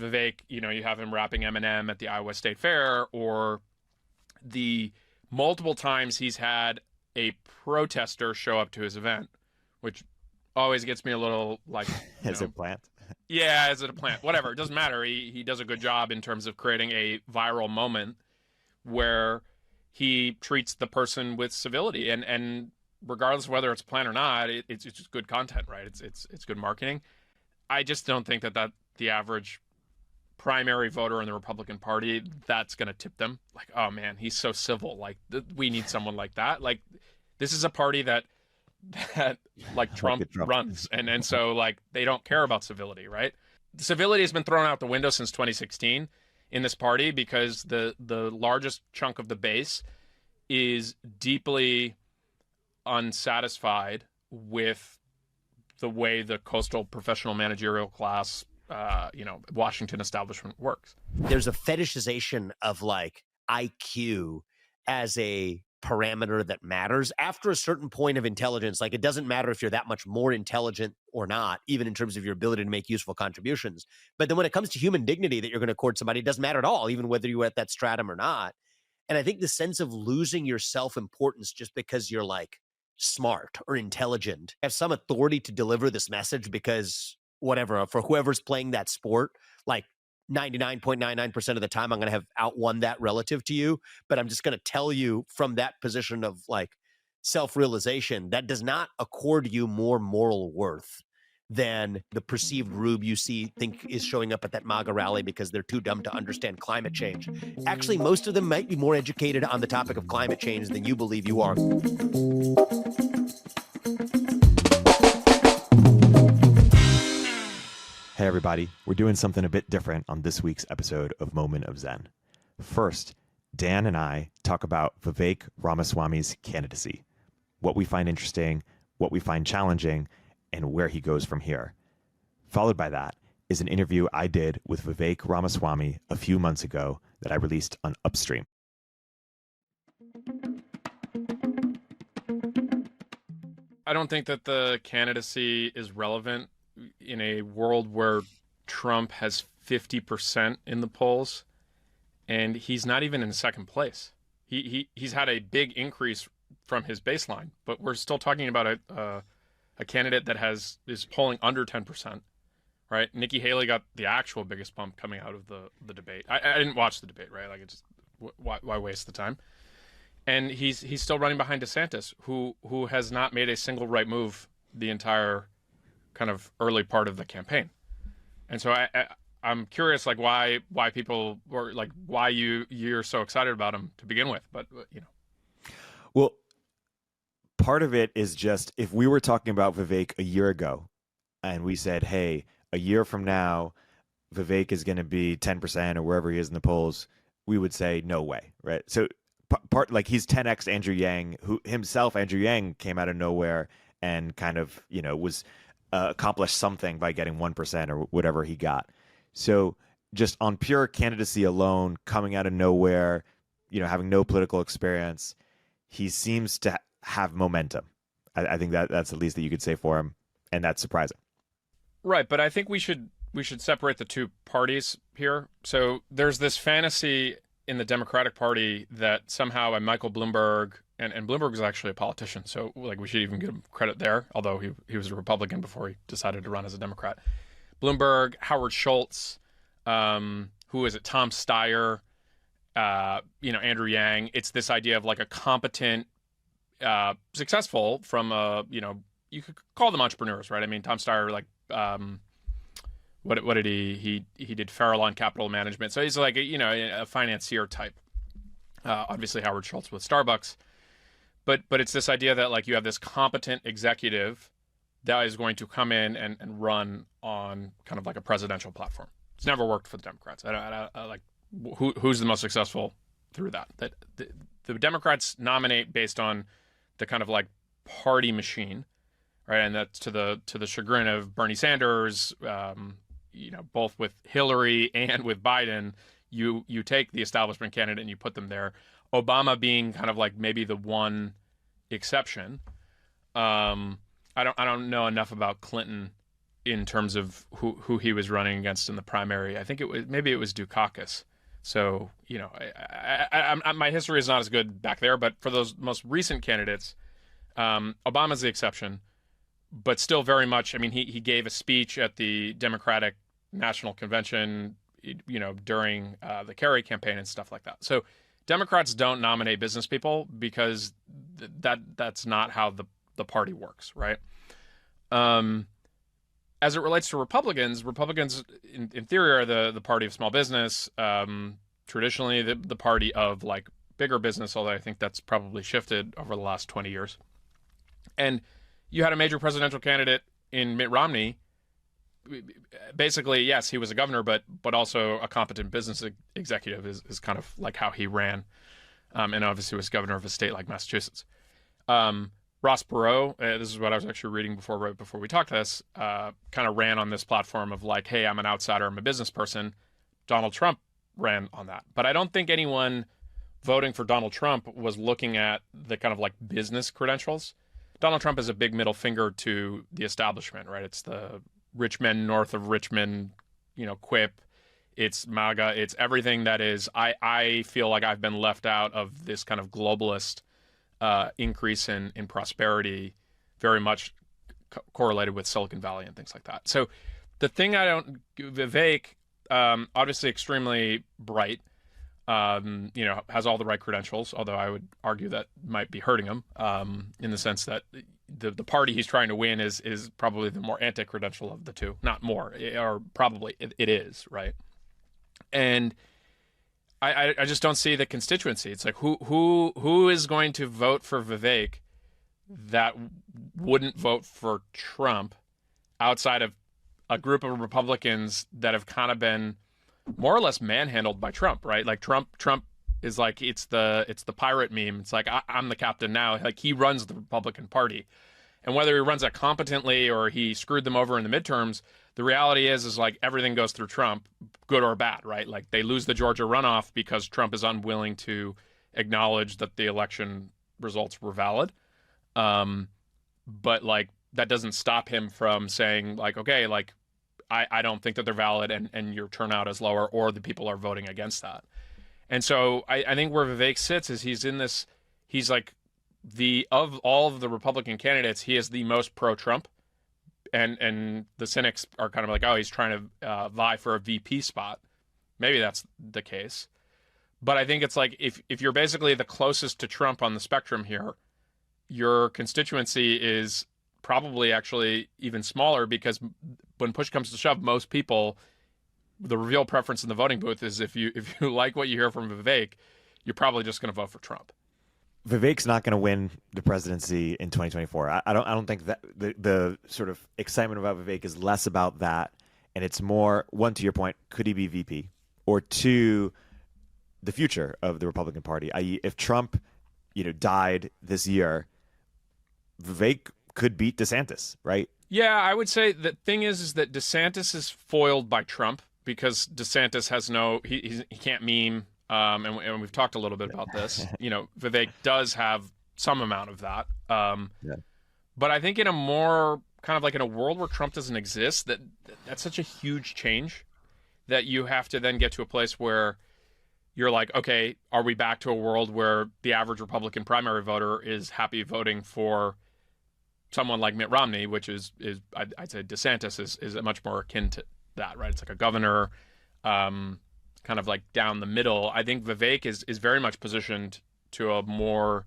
Vivek, you have him rapping Eminem at the Iowa State Fair, or the multiple times he's had a protester show up to his event, which always gets me a little like, As a plant. yeah, is it a plant? Whatever. It doesn't matter. He does a good job in terms of creating a viral moment where he treats the person with civility, and regardless of whether it's a plant or not, it's just good content, right? It's good marketing. I just don't think that the average primary voter in the Republican Party, that's going to tip them. Like, oh man, he's so civil. Like, we need someone like that. Like, this is a party that like Trump runs, and so like they don't care about civility, right? Civility has been thrown out the window since 2016 in this party because the largest chunk of the base is deeply unsatisfied with the way the coastal professional managerial class, Washington establishment works. There's a fetishization of like IQ as a parameter that matters after a certain point of intelligence. Like, it doesn't matter if you're that much more intelligent or not, even in terms of your ability to make useful contributions. But then when it comes to human dignity that you're going to accord somebody, it doesn't matter at all, even whether you're at that stratum or not. And I think the sense of losing your self-importance just because you're like smart or intelligent, have some authority to deliver this message because whatever, for whoever's playing that sport, like 99.99% of the time, I'm going to have outwon that relative to you. But I'm just going to tell you from that position of like self-realization, that does not accord you more moral worth than the perceived rube you think is showing up at that MAGA rally because they're too dumb to understand climate change. Actually, most of them might be more educated on the topic of climate change than you believe you are. Hey everybody, we're doing something a bit different on this week's episode of Moment of Zen. First, Dan and I talk about Vivek Ramaswamy's candidacy, what we find interesting, what we find challenging, and where he goes from here. Followed by that is an interview I did with Vivek Ramaswamy a few months ago that I released on Upstream. I don't think that the candidacy is relevant in a world where Trump has 50% in the polls and he's not even in second place. He's had a big increase from his baseline, but we're still talking about a candidate that is polling under 10%, right? Nikki Haley got the actual biggest bump coming out of the debate. I didn't watch the debate, right? Like, it's just, why waste the time? And he's still running behind DeSantis, who has not made a single right move the entire kind of early part of the campaign. And so I'm curious, like, why people, or like why you're so excited about him to begin with. But Well, part of it is just, if we were talking about Vivek a year ago and we said, hey, a year from now, Vivek is going to be 10% or wherever he is in the polls, we would say no way, right? So part like he's 10x Andrew Yang, who himself, Andrew Yang, came out of nowhere and kind of, was accomplished something by getting 1% or whatever he got. So just on pure candidacy alone, coming out of nowhere, having no political experience, he seems to have momentum. I think that's the least that you could say for him, and that's surprising. Right, but I think we should separate the two parties here. So there's this fantasy in the Democratic Party that somehow Michael Bloomberg, and Bloomberg was actually a politician, so like we should even give him credit there, although he was a Republican before he decided to run as a Democrat. Bloomberg, Howard Schultz, who is it, Tom Steyer, Andrew Yang. It's this idea of like a competent, successful from you could call them entrepreneurs, right? I mean, Tom Steyer, like, what did he did Farallon Capital Management, so he's like a financier type. Obviously Howard Schultz with Starbucks, but it's this idea that like you have this competent executive that is going to come in and run on kind of like a presidential platform. It's never worked for the Democrats. I like who's the most successful through that. That the Democrats nominate based on the kind of like party machine, right? And that's to the chagrin of Bernie Sanders, both with Hillary and with Biden. You take the establishment candidate and you put them there. Obama being kind of like maybe the one exception. I don't know enough about Clinton in terms of who he was running against in the primary. I think maybe it was Dukakis. So, you know, my history is not as good back there, but for those most recent candidates, Obama's the exception, but still very much. I mean, he gave a speech at the Democratic National Convention, you know, during the Kerry campaign and stuff like that. So Democrats don't nominate business people because that's not how the party works, right? As it relates to Republicans in theory are the party of small business, traditionally the party of like bigger business, although I think that's probably shifted over the last 20 years. And you had a major presidential candidate in Mitt Romney. Basically, yes, he was a governor, but also a competent business executive is kind of like how he ran, and obviously was governor of a state like Massachusetts. Ross Perot, this is what I was actually reading right before we talked this, kind of ran on this platform of like, hey, I'm an outsider, I'm a business person. Donald Trump ran on that. But I don't think anyone voting for Donald Trump was looking at the kind of like business credentials. Donald Trump is a big middle finger to the establishment, right? It's the rich men north of Richmond, you know, quip. It's MAGA. It's everything that is, I feel like I've been left out of this kind of globalist increase in prosperity, very much correlated with Silicon Valley and things like that. So the thing Vivek, obviously extremely bright, you know, has all the right credentials, although I would argue that might be hurting him, in the sense that the party he's trying to win is probably the more anti-credential of the two, not more, or probably it is, right? And I just don't see the constituency. It's like who is going to vote for Vivek that wouldn't vote for Trump outside of a group of Republicans that have kind of been more or less manhandled by Trump, right? Like Trump is like it's the pirate meme. It's like I'm the captain now. Like he runs the Republican Party, and whether he runs it competently or he screwed them over in the midterms, the reality is like everything goes through Trump, good or bad, right? Like they lose the Georgia runoff because Trump is unwilling to acknowledge that the election results were valid. But like that doesn't stop him from saying like, okay, like I don't think that they're valid and your turnout is lower or the people are voting against that. And so I think where Vivek sits is he's like of all of the Republican candidates, he is the most pro-Trump. And the cynics are kind of like, oh, he's trying to vie for a VP spot. Maybe that's the case. But I think it's like if you're basically the closest to Trump on the spectrum here, your constituency is probably actually even smaller because when push comes to shove, most people, the real preference in the voting booth is if you like what you hear from Vivek, you're probably just going to vote for Trump. Vivek's not going to win the presidency in 2024. I don't think that the sort of excitement about Vivek is less about that, and it's more, one, to your point, could he be VP, or two, the future of the Republican Party. I.e., if Trump, you know, died this year, Vivek could beat DeSantis, right? Yeah, I would say the thing is that DeSantis is foiled by Trump because DeSantis has he can't meme. And we've talked a little bit about this. You know, Vivek does have some amount of that. Yeah. But I think in a more kind of like in a world where Trump doesn't exist, that's such a huge change that you have to then get to a place where you're like, okay, are we back to a world where the average Republican primary voter is happy voting for someone like Mitt Romney, which is I'd say DeSantis is much more akin to that, right? It's like a governor, kind of like down the middle. I think Vivek is very much positioned to a more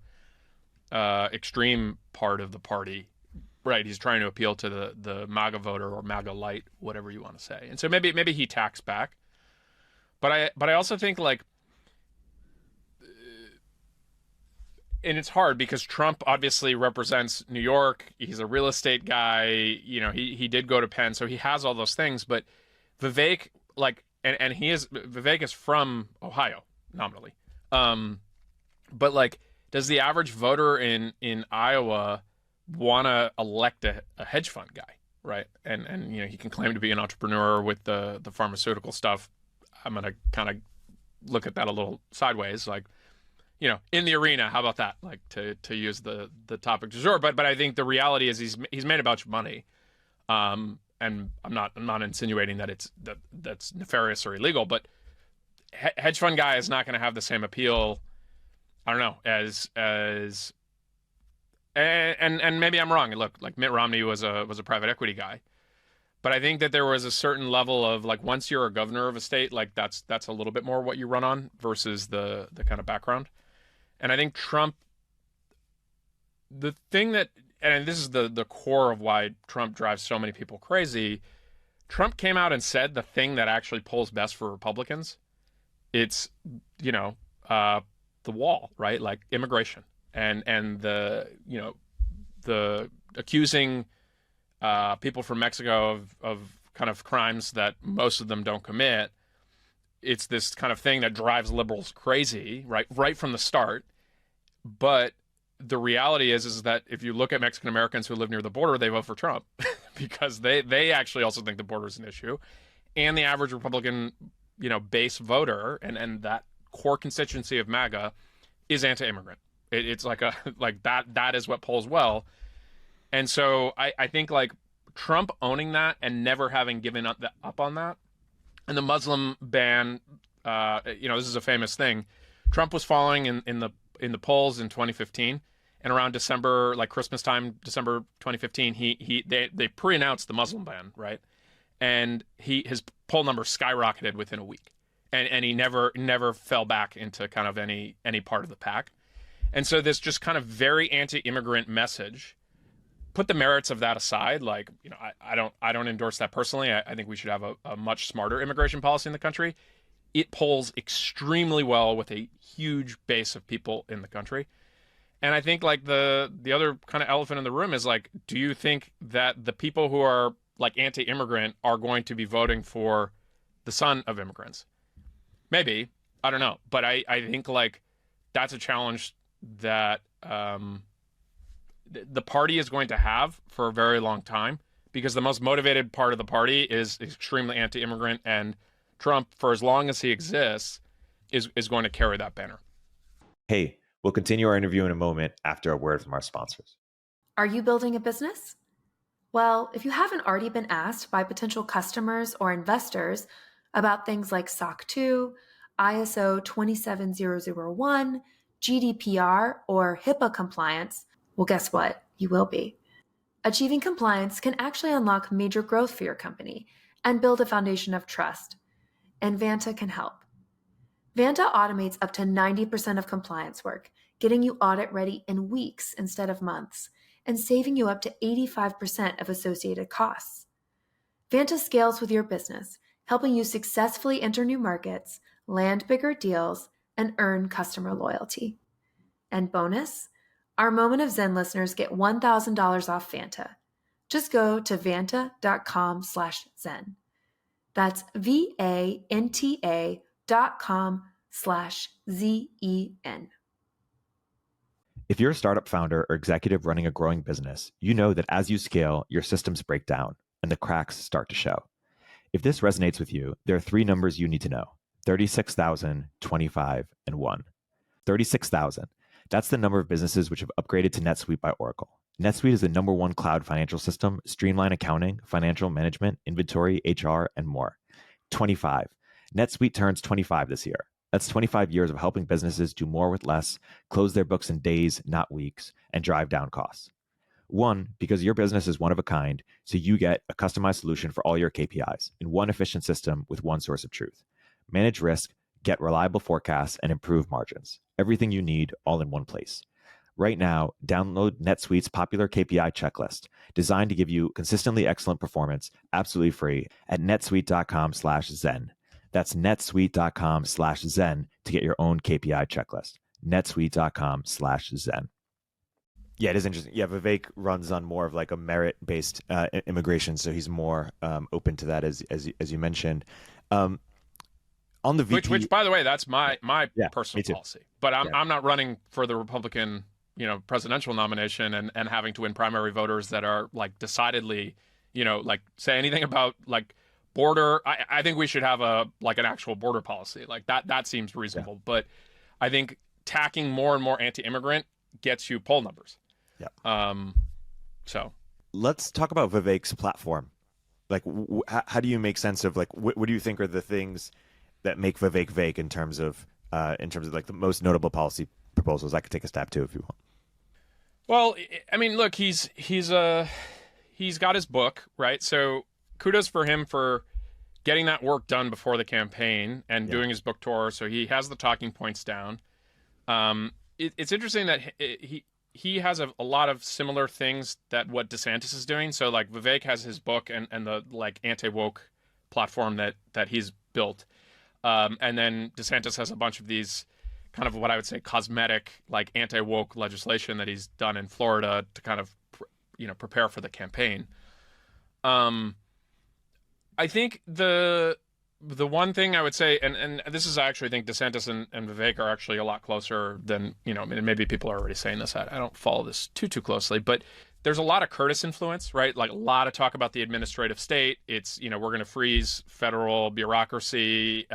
extreme part of the party, right? He's trying to appeal to the MAGA voter or MAGA light, whatever you want to say. And so maybe he tacks back. But I also think like, and it's hard because Trump obviously represents New York. He's a real estate guy. You know, he did go to Penn, so he has all those things. But Vivek, like, and Vivek is from Ohio nominally. But like, does the average voter in Iowa want to elect a hedge fund guy, right? And you know, he can claim to be an entrepreneur with the pharmaceutical stuff. I'm gonna kind of look at that a little sideways, like, you know, in the arena. How about that? Like to use the topic du jour. But I think the reality is he's made a bunch of money, and and I'm not insinuating that that's nefarious or illegal, but hedge fund guy is not going to have the same appeal, I don't know, as and maybe I'm wrong. Look, like Mitt Romney was a private equity guy, but I think that there was a certain level of like, once you're a governor of a state, like that's a little bit more what you run on versus the kind of background. And I think Trump, the thing that, and this is the core of why Trump drives so many people crazy, Trump came out and said the thing that actually polls best for Republicans. It's, the wall, right? Like immigration and the, the accusing people from Mexico of kind of crimes that most of them don't commit. It's this kind of thing that drives liberals crazy, right from the start. But the reality is that if you look at Mexican Americans who live near the border, they vote for Trump because they actually also think the border is an issue. And the average Republican, base voter and that core constituency of MAGA is anti-immigrant. It's like that is what polls well. And so I think like Trump owning that and never having given up on that, and the Muslim ban, this is a famous thing. Trump was falling in the polls in 2015, and around December, like Christmas time, December 2015, they pre-announced the Muslim ban, right? And his poll number skyrocketed within a week, and he never fell back into kind of any part of the pack. And so this just kind of very anti-immigrant message, put the merits of that aside, like, I don't endorse that personally. I think we should have a much smarter immigration policy in the country. It polls extremely well with a huge base of people in the country. And I think like the other kind of elephant in the room is like, do you think that the people who are like anti-immigrant are going to be voting for the son of immigrants? Maybe, I don't know. But I think like that's a challenge that the party is going to have for a very long time, because the most motivated part of the party is extremely anti-immigrant, and Trump, for as long as he exists, is going to carry that banner. Hey, we'll continue our interview in a moment after a word from our sponsors. Are you building a business? Well, if you haven't already been asked by potential customers or investors about things like SOC 2, ISO 27001, GDPR, or HIPAA compliance, well, guess what? You will be. Achieving compliance can actually unlock major growth for your company and build a foundation of trust. And Vanta can help. Vanta automates up to 90% of compliance work, getting you audit ready in weeks instead of months, and saving you up to 85% of associated costs. Vanta scales with your business, helping you successfully enter new markets, land bigger deals, and earn customer loyalty. And bonus, our Moment of Zen listeners get $1,000 off Vanta. Just go to vanta.com/zen. That's VANTA.com/ZEN. If you're a startup founder or executive running a growing business, you know that as you scale, your systems break down and the cracks start to show. If this resonates with you, there are 3 numbers you need to know: 36,000, 25, and 1. 36,000. That's the number of businesses which have upgraded to NetSuite by Oracle. NetSuite is the #1 cloud financial system, streamline accounting, financial management, inventory, HR, and more. 25. NetSuite turns 25 this year. That's 25 years of helping businesses do more with less, close their books in days, not weeks, and drive down costs. 1, because your business is one of a kind, so you get a customized solution for all your KPIs in one efficient system with one source of truth. Manage risk, get reliable forecasts, and improve margins. Everything you need all in one place. Right now, download NetSuite's popular KPI checklist, designed to give you consistently excellent performance, absolutely free, at netsuite.com/zen. That's netsuite.com/zen to get your own KPI checklist. netsuite.com/zen. Yeah, it is interesting. Yeah, Vivek runs on more of like a merit-based immigration, so he's more open to that, as you mentioned. On the VP, which by the way, that's my personal too. policy. But I'm not running for the Republican, presidential nomination and having to win primary voters that are like decidedly, like say anything about like border. I think we should have an actual border policy like that. That seems reasonable. Yeah. But I think tacking more and more anti-immigrant gets you poll numbers. Yeah. So let's talk about Vivek's platform. Like, how do you make sense of, like, what do you think are the things that make Vivek Vivek in terms of like the most notable policy proposals? I could take a stab too if you want. Well, I mean, look, he's got his book, right? So kudos for him for getting that work done before the campaign and doing his book tour. So he has the talking points down. It's interesting that he has a lot of similar things that what DeSantis is doing. So like Vivek has his book and the like anti-woke platform that he's built. And then DeSantis has a bunch of these kind of what I would say cosmetic, like anti-woke legislation that he's done in Florida to kind of, prepare for the campaign. I think the one thing I would say, and this is actually, I think DeSantis and Vivek are actually a lot closer than, maybe people are already saying this. I don't follow this too closely, but there's a lot of Curtis influence, right? Like a lot of talk about the administrative state. It's, we're going to freeze federal bureaucracy.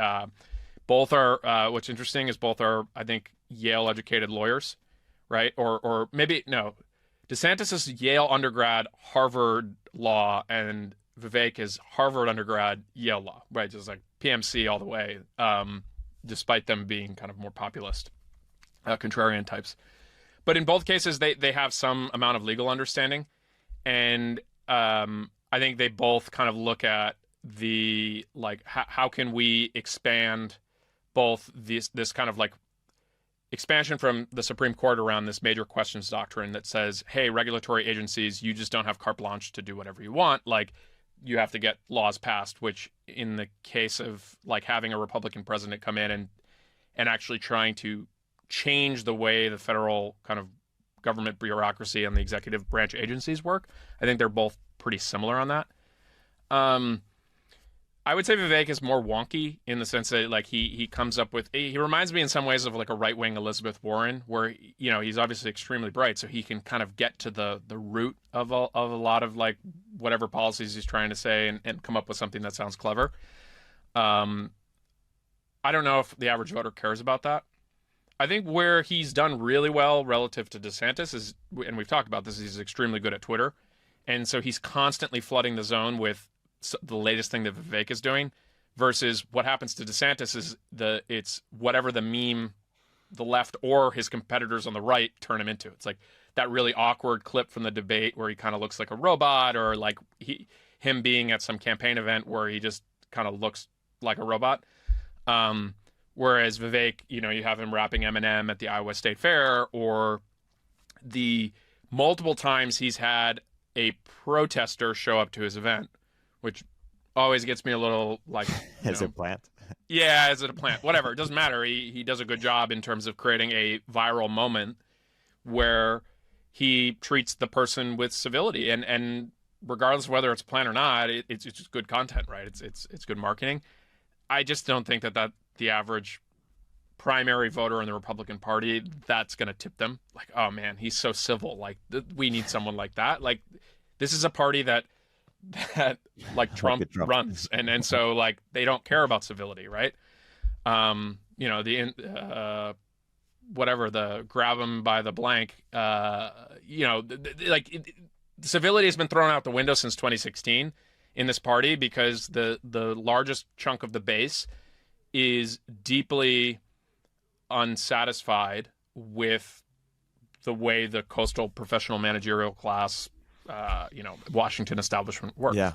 Both are, what's interesting is both are, I think, Yale educated lawyers, right? Or maybe, no, DeSantis is Yale undergrad, Harvard law, and Vivek is Harvard undergrad, Yale law, right? Just like PMC all the way, despite them being kind of more populist, contrarian types. But in both cases, they have some amount of legal understanding. And I think they both kind of look at the, like, how can we expand both this kind of like expansion from the Supreme Court around this major questions doctrine that says, hey, regulatory agencies, you just don't have carte blanche to do whatever you want. Like, you have to get laws passed, which in the case of like having a Republican president come in and actually trying to change the way the federal kind of government bureaucracy and the executive branch agencies work, I think they're both pretty similar on that. I would say Vivek is more wonky in the sense that like he comes up with, he reminds me in some ways of like a right-wing Elizabeth Warren, where he's obviously extremely bright, so he can kind of get to the root of a lot of like whatever policies he's trying to say and come up with something that sounds clever. I don't know if the average voter cares about that. I think where he's done really well relative to DeSantis is, and we've talked about this, he's extremely good at Twitter, and so he's constantly flooding the zone with the latest thing that Vivek is doing, versus what happens to DeSantis is it's whatever the meme the left or his competitors on the right turn him into. It's like that really awkward clip from the debate where he kind of looks like a robot, or like him being at some campaign event where he just kind of looks like a robot. Whereas Vivek, you have him rapping Eminem at the Iowa State Fair, or the multiple times he's had a protester show up to his event, which always gets me a little like... Is it plant? Yeah, is it a plant? Whatever. It doesn't matter. He does a good job in terms of creating a viral moment where he treats the person with civility. And regardless of whether it's a plant or not, it's just good content, right? It's good marketing. I just don't think that the average primary voter in the Republican Party, that's going to tip them. Like, oh man, he's so civil. Like, we need someone like that. Like, this is a party that like Trump runs, and so like they don't care about civility, right? Whatever, the grab him by the blank, civility has been thrown out the window since 2016 in this party, because the largest chunk of the base is deeply unsatisfied with the way the coastal professional managerial class, Washington establishment works. Yeah.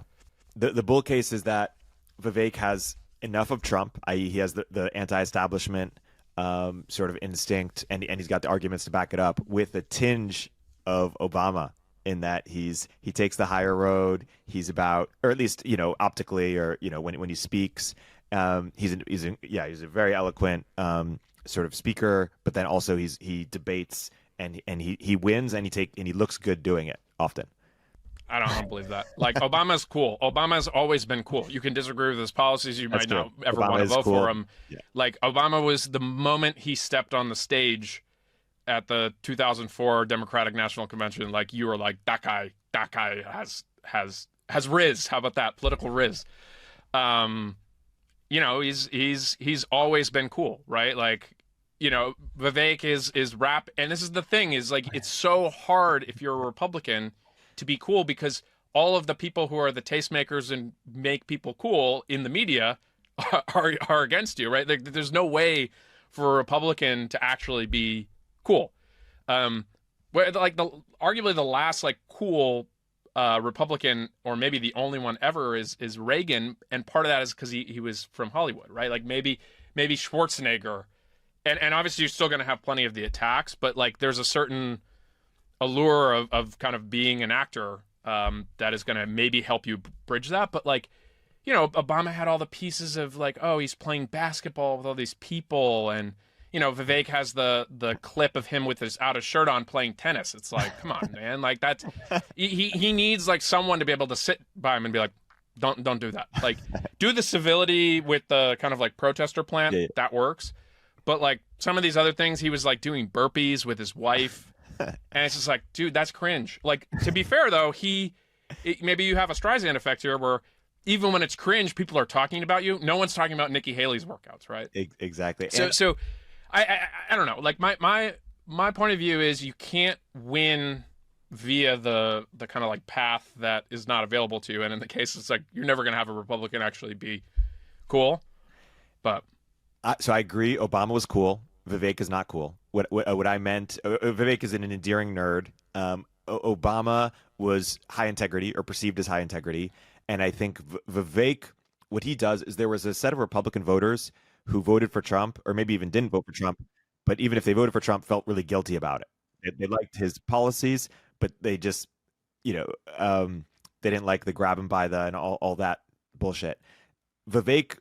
The bull case is that Vivek has enough of Trump, i.e. he has the anti-establishment sort of instinct, and he's got the arguments to back it up, with a tinge of Obama, in that he takes the higher road. He's about, or at least, optically, or, when he speaks, he's a very eloquent sort of speaker, but then also he debates and he wins, and he looks good doing it often. I don't believe that. Like, Obama's cool. Obama's always been cool. You can disagree with his policies. You might not ever want to vote for him. Yeah. Like, Obama was, the moment he stepped on the stage at the 2004 Democratic National Convention, like, you were like, that guy has riz. How about that? Political riz. He's always been cool, right? Like, Vivek is rap. And this is the thing, is like, it's so hard if you're a Republican to be cool, because all of the people who are the tastemakers and make people cool in the media are against you, right? There's no way for a Republican to actually be cool. Arguably the last like cool Republican, or maybe the only one ever, is Reagan, and part of that is because he was from Hollywood, right? Like maybe Schwarzenegger, and obviously you're still going to have plenty of the attacks, but like there's a certain allure of kind of being an actor that is going to maybe help you bridge that. But like, you know, Obama had all the pieces of like, oh, he's playing basketball with all these people, and you know, Vivek has the clip of him with his out of shirt on playing tennis. It's like, come on, man, like that's he needs like someone to be able to sit by him and be like, don't do that. Like, do the civility with the kind of like protester plant. Yeah. That works. But like some of these other things, he was like doing burpees with his wife. And it's just like, dude, that's cringe. Like, to be fair, though, maybe you have a Streisand effect here where even when it's cringe, people are talking about you. No one's talking about Nikki Haley's workouts, right? Exactly. So I don't know. Like, my point of view is you can't win via the kind of like path that is not available to you. And in the case, it's like you're never going to have a Republican actually be cool. But so I agree. Obama was cool. Vivek is not cool. What I meant, Vivek is an endearing nerd. Obama was high integrity, or perceived as high integrity. And I think Vivek, what he does is, there was a set of Republican voters who voted for Trump, or maybe even didn't vote for Trump, but even if they voted for Trump, felt really guilty about it. They liked his policies, but they just, you know, they didn't like the grab and buy the and all that bullshit. Vivek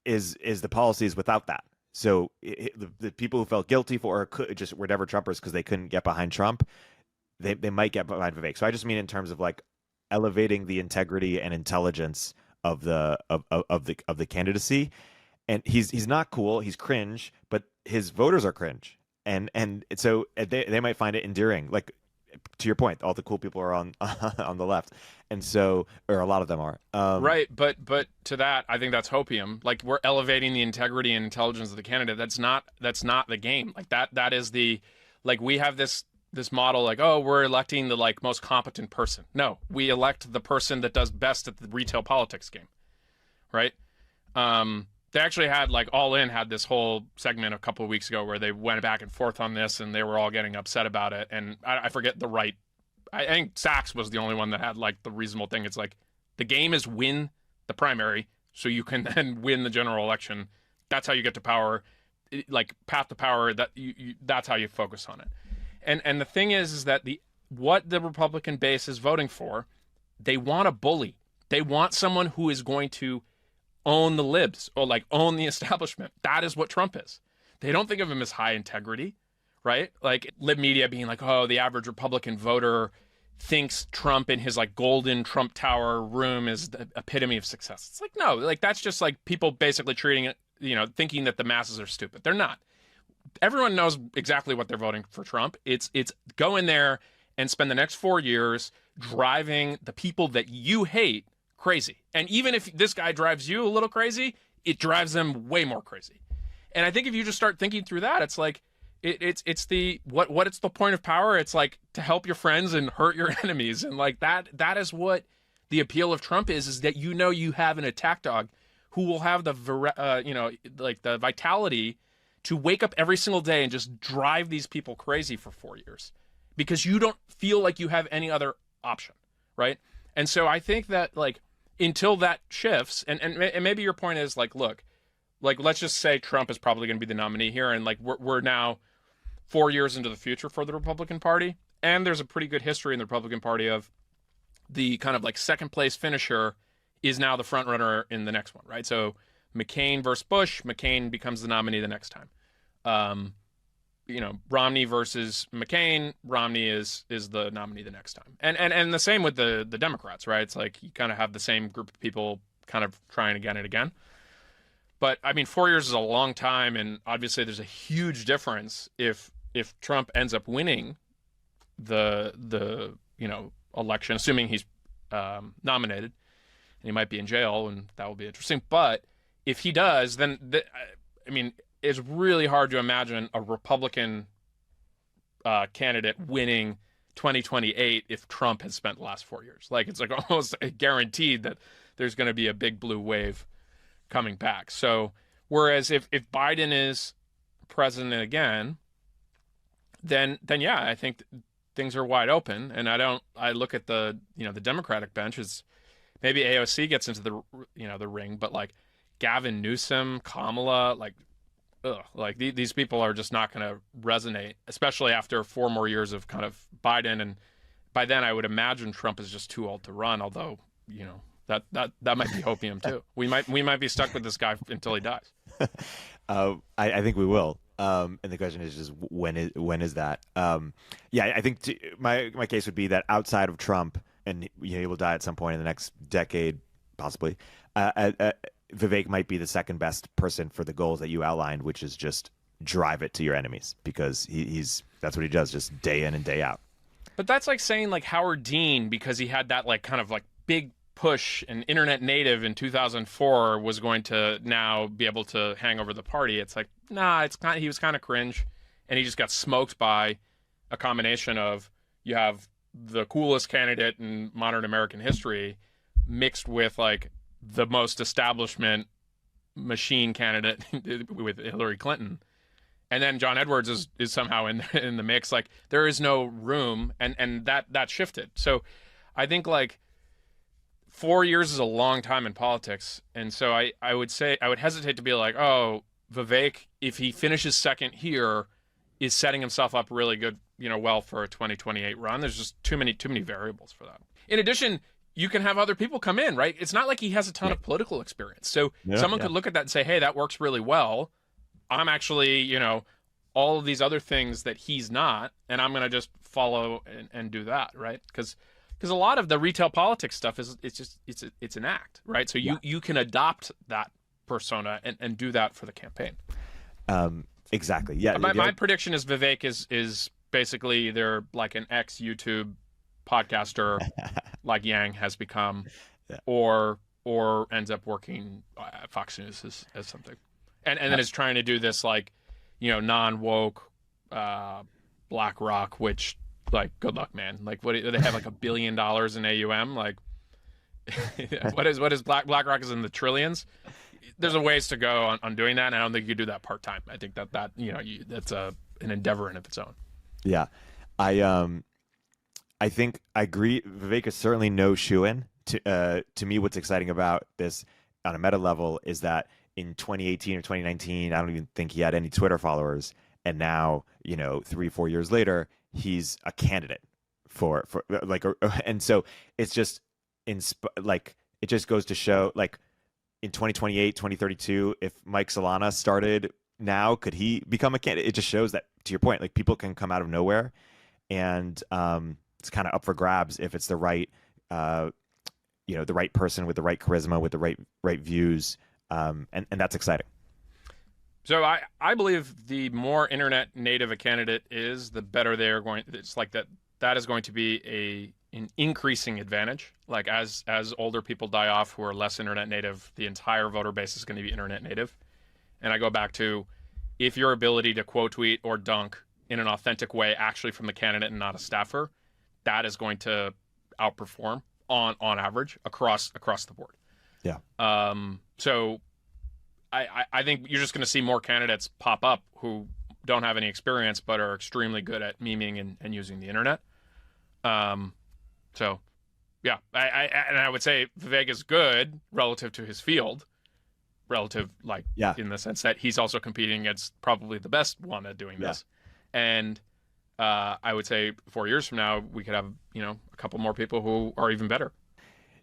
is the policies without that. So the people who felt guilty for, or just were never Trumpers because they couldn't get behind Trump, they might get behind Vivek. So I just mean in terms of like elevating the integrity and intelligence of the candidacy. And he's not cool. He's cringe, but his voters are cringe, and so they might find it endearing. Like, to your point, all the cool people are on on the left, and so, or a lot of them are. Right, but to that, I think that's hopium. Like, we're elevating the integrity and intelligence of the candidate. That's not the game. Like that is the, like, we have this model like, oh, we're electing the like most competent person. No, we elect the person that does best at the retail politics game, right? They actually had like All In had this whole segment a couple of weeks ago where they went back and forth on this, and they were all getting upset about it. And I forget the right. I think Sachs was the only one that had like the reasonable thing. It's like, the game is win the primary so you can then win the general election. That's how you get to power, like path to power. That that's how you focus on it. And the thing is that what the Republican base is voting for, they want a bully. They want someone who is going to own the libs, or like own the establishment. That is what Trump is. They don't think of him as high integrity, right? Like lib media being like, oh, the average Republican voter thinks Trump in his like golden Trump Tower room is the epitome of success. It's like, no, like that's just like people basically treating it, you know, thinking that the masses are stupid. They're not. Everyone knows exactly what they're voting for Trump. It's go in there and spend the next 4 years driving the people that you hate crazy. And even if this guy drives you a little crazy, it drives them way more crazy. And I think if you just start thinking through that, it's like it's the what it's the point of power. It's like to help your friends and hurt your enemies. And like that is what the appeal of Trump is that, you know, you have an attack dog who will have the you know, like the vitality to wake up every single day and just drive these people crazy for 4 years because you don't feel like you have any other option, right? And so I think that like until that shifts, and maybe your point is like, look, like let's just say Trump is probably going to be the nominee here, and like we're now 4 years into the future for the Republican Party, and there's a pretty good history in the Republican Party of the kind of like second place finisher is now the front runner in the next one, right? So McCain versus Bush, McCain becomes the nominee the next time. You know, Romney versus McCain, Romney is the nominee the next time. And the same with the Democrats, right? It's like you kind of have the same group of people kind of trying again and again. But I mean, 4 years is a long time, and obviously there's a huge difference if Trump ends up winning the you know, election, assuming he's nominated, and he might be in jail, and that will be interesting. But if he does, then I mean, it's really hard to imagine a Republican candidate winning 2028 if Trump has spent the last 4 years. Like, it's like almost guaranteed that there's going to be a big blue wave coming back. So whereas if Biden is president again, then yeah, I think things are wide open. And I look at the Democratic bench as maybe AOC gets into the ring, but like Gavin Newsom, Kamala, like, like these people are just not going to resonate, especially after 4 more years of kind of Biden. And by then I would imagine Trump is just too old to run, although, that might be hopium too. We might be stuck with this guy until he dies. I think we will. And the question is just when is that? I think my case would be that outside of Trump, and he will die at some point in the next decade, possibly. Vivek might be the second best person for the goals that you outlined, which is just drive it to your enemies, because that's what he does, just day in and day out. But that's like saying like Howard Dean, because he had that like kind of like big push and internet native in 2004, was going to now be able to hang over the party. It's like, nah, he was kind of cringe, and he just got smoked by a combination of, you have the coolest candidate in modern American history mixed with like the most establishment machine candidate with Hillary Clinton. And then John Edwards is somehow in the mix. Like, there is no room, and that shifted. So I think like 4 years is a long time in politics. And so I would say, I would hesitate to be like, oh, Vivek, if he finishes second here, is setting himself up really good, well for a 2028 run. There's just too many variables for that. In addition, you can have other people come in, right? It's not like he has a ton of political experience. So someone could look at that and say, hey, that works really well. I'm actually, all of these other things that he's not, and I'm going to just follow and do that, right? Because a lot of the retail politics stuff it's an act, right? So you can adopt that persona and do that for the campaign. Exactly. Yeah. My prediction is Vivek is basically either like an ex-YouTube podcaster like Yang has become, or ends up working at Fox News as something, and then is trying to do this like, non-woke BlackRock, which, like, good luck, man. Like, what do they have, like $1 billion in AUM? Like, what is BlackRock is in the trillions. There's a ways to go on doing that, and I don't think you do that part time. I think that that's an endeavor in of its own. Yeah, I think I agree. Vivek is certainly no shoo-in. To me, what's exciting about this on a meta level is that in 2018 or 2019, I don't even think he had any Twitter followers, and now 3-4 years later, he's a candidate for like, and so it's just it just goes to show, like, in 2028, 2032, if Mike Solana started now, could he become a candidate? It just shows that, to your point, like, people can come out of nowhere, and it's kind of up for grabs if it's the right, the right person with the right charisma, with the right views, and that's exciting. So I believe the more internet native a candidate is, the better they are going. It's like that is going to be an increasing advantage. Like, as older people die off who are less internet native, the entire voter base is going to be internet native. And I go back to, if your ability to quote tweet or dunk in an authentic way, actually from the candidate and not a staffer, that is going to outperform on average across the board. Yeah. So I think you're just going to see more candidates pop up who don't have any experience but are extremely good at memeing and using the internet. So yeah, I would say Vivek is good relative to his field, in the sense that he's also competing against probably the best one at doing this. And I would say 4 years from now, we could have, a couple more people who are even better.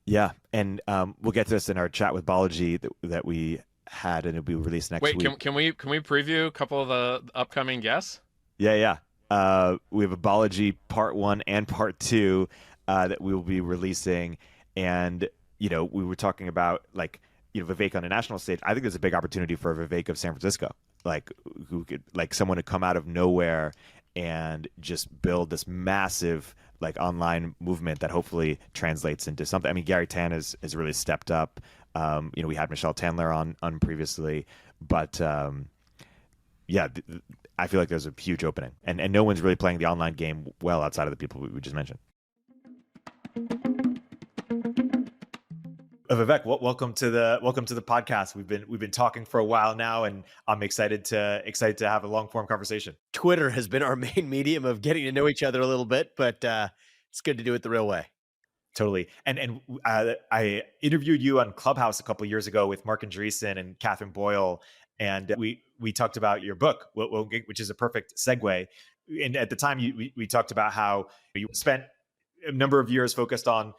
Yeah. And we'll get to this in our chat with Balaji that we had, and it'll be released next week. Wait, can we preview a couple of the upcoming guests? Yeah. We have a Balaji part 1 and part 2 that we will be releasing. And, we were talking about, like, Vivek on a national stage. I think there's a big opportunity for Vivek of San Francisco, like, who could, like, someone to come out of nowhere and just build this massive, like, online movement that hopefully translates into something. I mean, Gary Tan has really stepped up. We had Michelle Tandler on previously, but I I feel like there's a huge opening, and no one's really playing the online game well outside of the people we just mentioned. Vivek, welcome to the podcast. We've been talking for a while now, and I'm excited to have a long form conversation. Twitter has been our main medium of getting to know each other a little bit, but it's good to do it the real way. Totally. And I interviewed you on Clubhouse a couple of years ago with Mark Andreessen and Catherine Boyle, and we talked about your book, which is a perfect segue. And at the time, we talked about how you spent a number of years focused on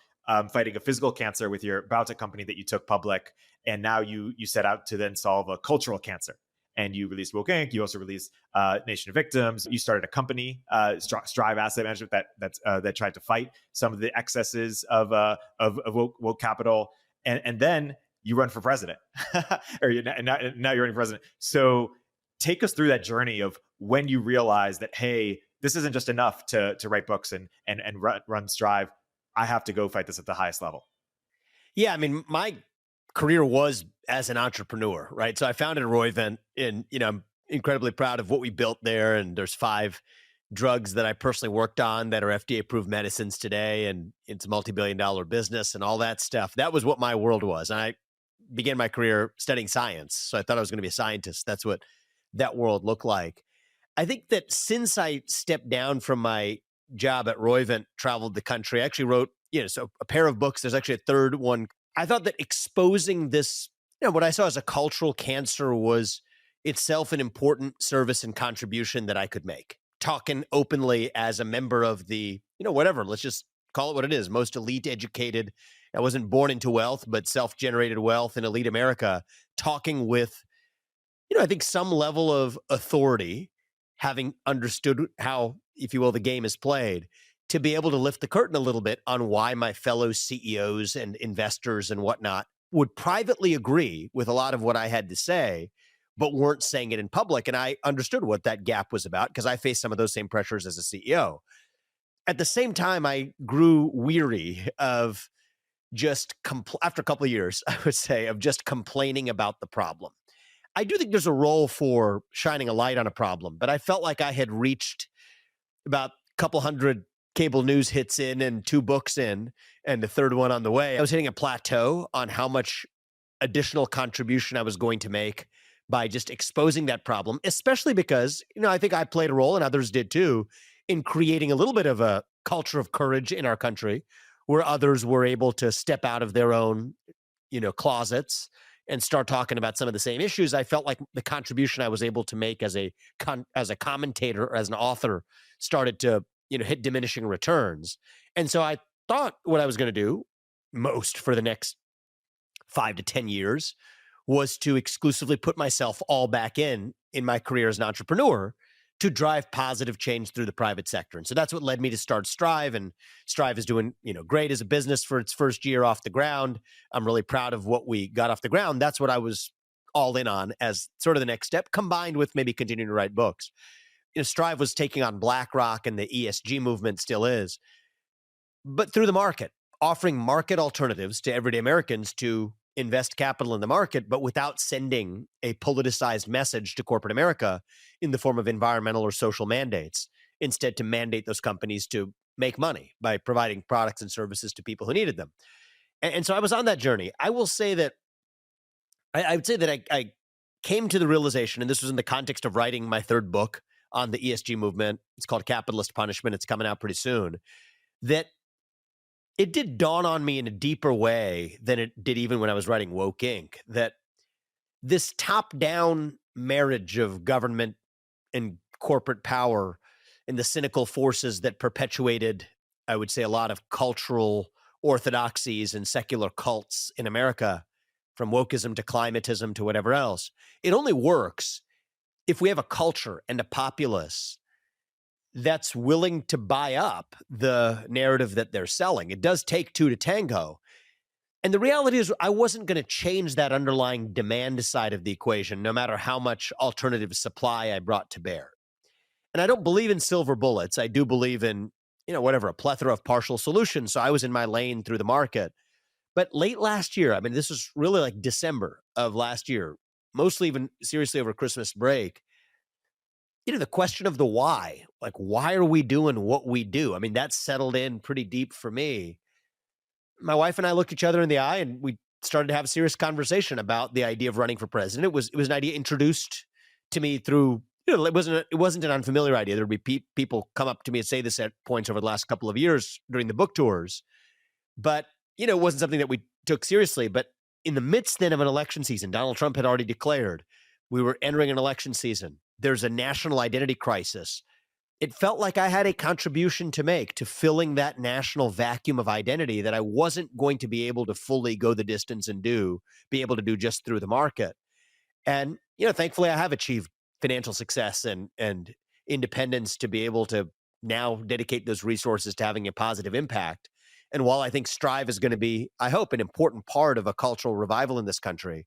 fighting a physical cancer with your biotech company that you took public, and now you set out to then solve a cultural cancer. And you released Woke Inc. You also released Nation of Victims. You started a company, Strive Asset Management, that tried to fight some of the excesses of woke capital. And then you run for president, or now you're running for president. So take us through that journey of when you realized that, hey, this isn't just enough to write books and run Strive. I have to go fight this at the highest level. Yeah, I mean, my career was as an entrepreneur, right? So I founded Roivant, and I'm incredibly proud of what we built there. And there's 5 drugs that I personally worked on that are FDA-approved medicines today, and it's a multi-billion-dollar business and all that stuff. That was what my world was. And I began my career studying science, so I thought I was going to be a scientist. That's what that world looked like. I think that since I stepped down from my job at Roivant, traveled the country, I actually wrote, so a pair of books. There's actually a third one. I thought that exposing this, what I saw as a cultural cancer was itself an important service and contribution that I could make. Talking openly as a member of the, whatever, let's just call it what it is, most elite educated. I wasn't born into wealth, but self-generated wealth in elite America, talking with, I think some level of authority, having understood how, if you will, the game is played, to be able to lift the curtain a little bit on why my fellow CEOs and investors and whatnot would privately agree with a lot of what I had to say, but weren't saying it in public. And I understood what that gap was about because I faced some of those same pressures as a CEO. At the same time, I grew weary of just, after a couple of years, I would say, of just complaining about the problem. I do think there's a role for shining a light on a problem, but I felt like I had reached about a couple hundred cable news hits in and 2 books in and the third one on the way. I was hitting a plateau on how much additional contribution I was going to make by just exposing that problem, especially because, I think I played a role, and others did too, in creating a little bit of a culture of courage in our country where others were able to step out of their own, closets and start talking about some of the same issues. I felt like the contribution I was able to make as a commentator or as an author started to, hit diminishing returns. And so I thought what I was going to do most for the next 5 to 10 years was to exclusively put myself all back in my career as an entrepreneur to drive positive change through the private sector. And so that's what led me to start Strive, and Strive is doing, great as a business for its first year off the ground. I'm really proud of what we got off the ground. That's what I was all in on as sort of the next step, combined with maybe continuing to write books. Strive was taking on BlackRock, and the ESG movement still is, but through the market, offering market alternatives to everyday Americans to invest capital in the market, but without sending a politicized message to corporate America in the form of environmental or social mandates, instead to mandate those companies to make money by providing products and services to people who needed them. And so I was on that journey. I will say that I would say that I came to the realization, and this was in the context of writing my third book on the ESG movement. It's called Capitalist Punishment. It's coming out pretty soon. That it did dawn on me in a deeper way than it did even when I was writing Woke Inc., that this top-down marriage of government and corporate power and the cynical forces that perpetuated, I would say, a lot of cultural orthodoxies and secular cults in America, from wokeism to climatism to whatever else, it only works if we have a culture and a populace that's willing to buy up the narrative that they're selling. It does take 2 to tango. And the reality is I wasn't going to change that underlying demand side of the equation, no matter how much alternative supply I brought to bear. And I don't believe in silver bullets. I do believe in, a plethora of partial solutions. So I was in my lane through the market. But late last year, this was really like December of last year, mostly even seriously over Christmas break, the question of the why, like, why are we doing what we do? I mean, that's settled in pretty deep for me. My wife and I looked each other in the eye and we started to have a serious conversation about the idea of running for president. It was an idea introduced to me through, it wasn't an unfamiliar idea. There would be people come up to me and say this at points over the last couple of years during the book tours, but it wasn't something that we took seriously. But in the midst then of an election season, Donald Trump had already declared we were entering an election season. There's a national identity crisis. It felt like I had a contribution to make to filling that national vacuum of identity that I wasn't going to be able to fully go the distance and be able to do just through the market. And, thankfully I have achieved financial success and independence to be able to now dedicate those resources to having a positive impact. And while I think Strive is going to be, I hope, an important part of a cultural revival in this country,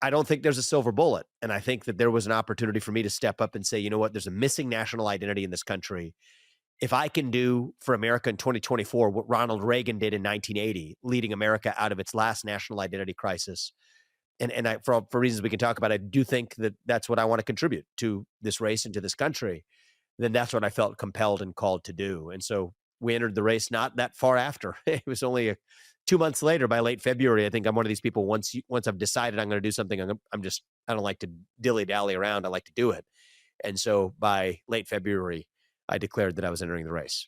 I don't think there's a silver bullet. And I think that there was an opportunity for me to step up and say, you know what, there's a missing national identity in this country. If I can do for America in 2024 what Ronald Reagan did in 1980, leading America out of its last national identity crisis, and I, for reasons we can talk about, I do think that that's what I want to contribute to this race and to this country, then that's what I felt compelled and called to do. And so we entered the race not that far after. It was only 2 months later, by late February. I think I'm one of these people, once I've decided I'm going to do something, I don't like to dilly-dally around. I like to do it. And so by late February, I declared that I was entering the race.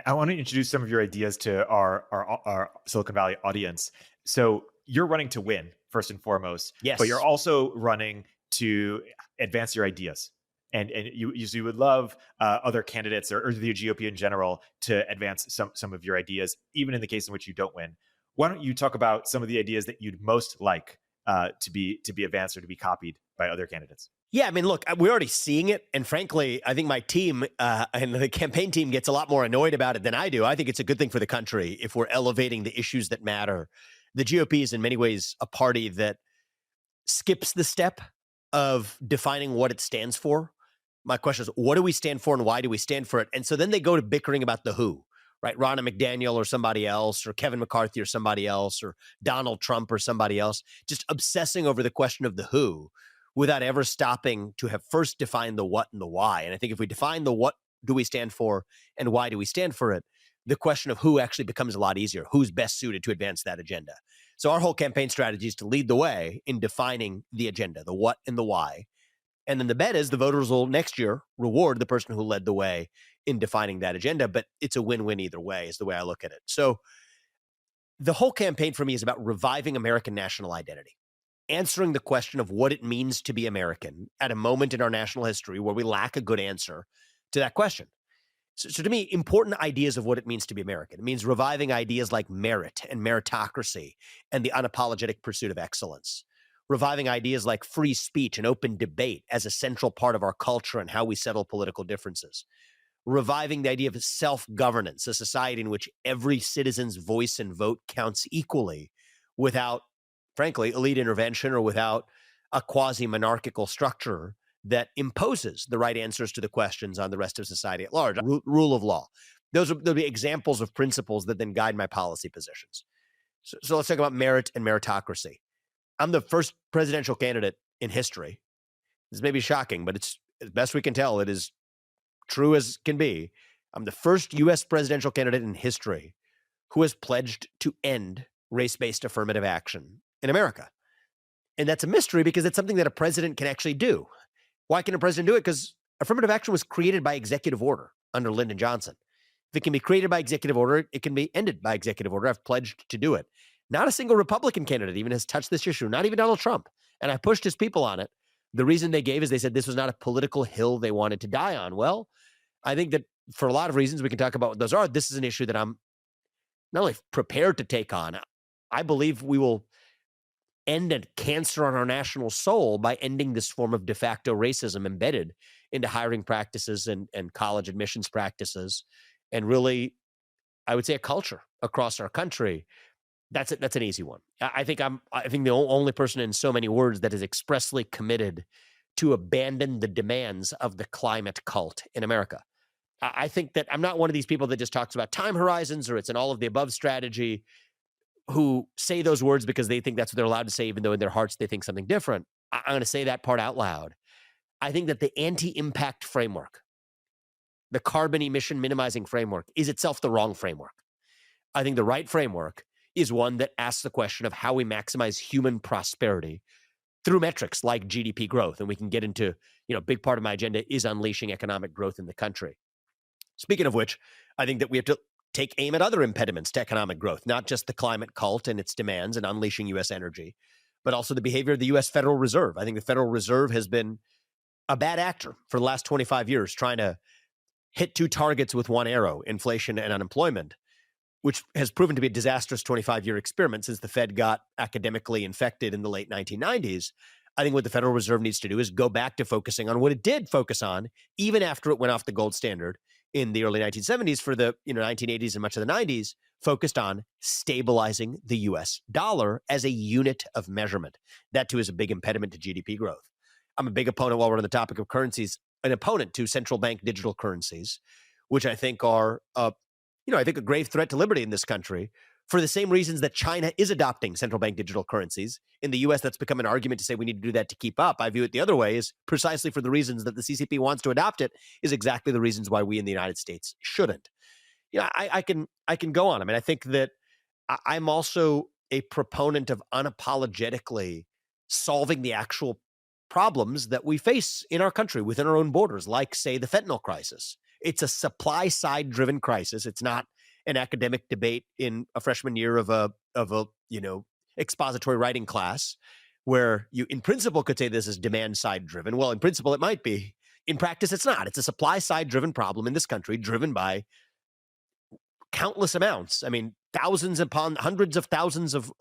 I want to introduce some of your ideas to our Silicon Valley audience. So you're running to win, first and foremost. Yes. But you're also running to advance your ideas. And you would love other candidates or the GOP in general to advance some of your ideas, even in the case in which you don't win. Why don't you talk about some of the ideas that you'd most like to be advanced or to be copied by other candidates? Yeah, I mean, look, we're already seeing it. And frankly, I think my team and the campaign team gets a lot more annoyed about it than I do. I think it's a good thing for the country if we're elevating the issues that matter. The GOP is in many ways a party that skips the step of defining what it stands for. My question is, what do we stand for and why do we stand for it? And so then they go to bickering about the who, right? Ronna McDaniel or somebody else, or Kevin McCarthy or somebody else, or Donald Trump or somebody else, just obsessing over the question of the who without ever stopping to have first defined the what and the why. And I think if we define the what do we stand for and why do we stand for it, the question of who actually becomes a lot easier. Who's best suited to advance that agenda? So our whole campaign strategy is to lead the way in defining the agenda, the what and the why. And then the bet is the voters will next year reward the person who led the way in defining that agenda. But it's a win-win either way is the way I look at it. So the whole campaign for me is about reviving American national identity, answering the question of what it means to be American at a moment in our national history where we lack a good answer to that question. So to me, important ideas of what it means to be American. It means reviving ideas like merit and meritocracy and the unapologetic pursuit of excellence. Reviving ideas like free speech and open debate as a central part of our culture and how we settle political differences. Reviving the idea of self-governance, a society in which every citizen's voice and vote counts equally without, frankly, elite intervention or without a quasi-monarchical structure that imposes the right answers to the questions on the rest of society at large. Rule of law. They'll be examples of principles that then guide my policy positions. So let's talk about merit and meritocracy. I'm the first presidential candidate in history. This may be shocking, but it's as best we can tell, it is true as can be. I'm the first U.S. presidential candidate in history who has pledged to end race-based affirmative action in America. And that's a mystery because it's something that a president can actually do. Why can a president do it? Because affirmative action was created by executive order under Lyndon Johnson. If it can be created by executive order, it can be ended by executive order. I've pledged to do it. Not a single Republican candidate even has touched this issue, not even Donald Trump. And I pushed his people on it. The reason they gave is they said this was not a political hill they wanted to die on. Well, I think that for a lot of reasons, we can talk about what those are. This is an issue that I'm not only prepared to take on, I believe we will end a cancer on our national soul by ending this form of de facto racism embedded into hiring practices and college admissions practices, and really, I would say, a culture across our country. That's an easy one. I think the only person in so many words that is expressly committed to abandon the demands of the climate cult in America. I think that I'm not one of these people that just talks about time horizons or it's an all of the above strategy, who say those words because they think that's what they're allowed to say, even though in their hearts they think something different. I'm going to say that part out loud. I think that the anti-impact framework, the carbon emission minimizing framework, is itself the wrong framework. I think the right framework is one that asks the question of how we maximize human prosperity through metrics like GDP growth. And we can get into, a big part of my agenda is unleashing economic growth in the country. Speaking of which, I think that we have to take aim at other impediments to economic growth, not just the climate cult and its demands and unleashing U.S. energy, but also the behavior of the U.S. Federal Reserve. I think the Federal Reserve has been a bad actor for the last 25 years, trying to hit two targets with one arrow, inflation and unemployment, which has proven to be a disastrous 25-year experiment since the Fed got academically infected in the late 1990s. I think what the Federal Reserve needs to do is go back to focusing on what it did focus on, even after it went off the gold standard in the early 1970s for the 1980s and much of the 90s, focused on stabilizing the U.S. dollar as a unit of measurement. That, too, is a big impediment to GDP growth. I'm a big opponent, while we're on the topic of currencies, an opponent to central bank digital currencies, which I think are a grave threat to liberty in this country for the same reasons that China is adopting central bank digital currencies. In the U.S., that's become an argument to say we need to do that to keep up. I view it the other way, is precisely for the reasons that the CCP wants to adopt it, is exactly the reasons why we in the United States shouldn't. I can go on. I mean, I think that I'm also a proponent of unapologetically solving the actual problems that we face in our country within our own borders, like, say, the fentanyl crisis. It's a supply side driven crisis. It's not an academic debate in a freshman year of a expository writing class where you in principle could say this is demand side driven. Well, in principle it might be. In practice it's not. It's a supply side driven problem in this country, driven by countless amounts. I mean, thousands upon hundreds of thousands of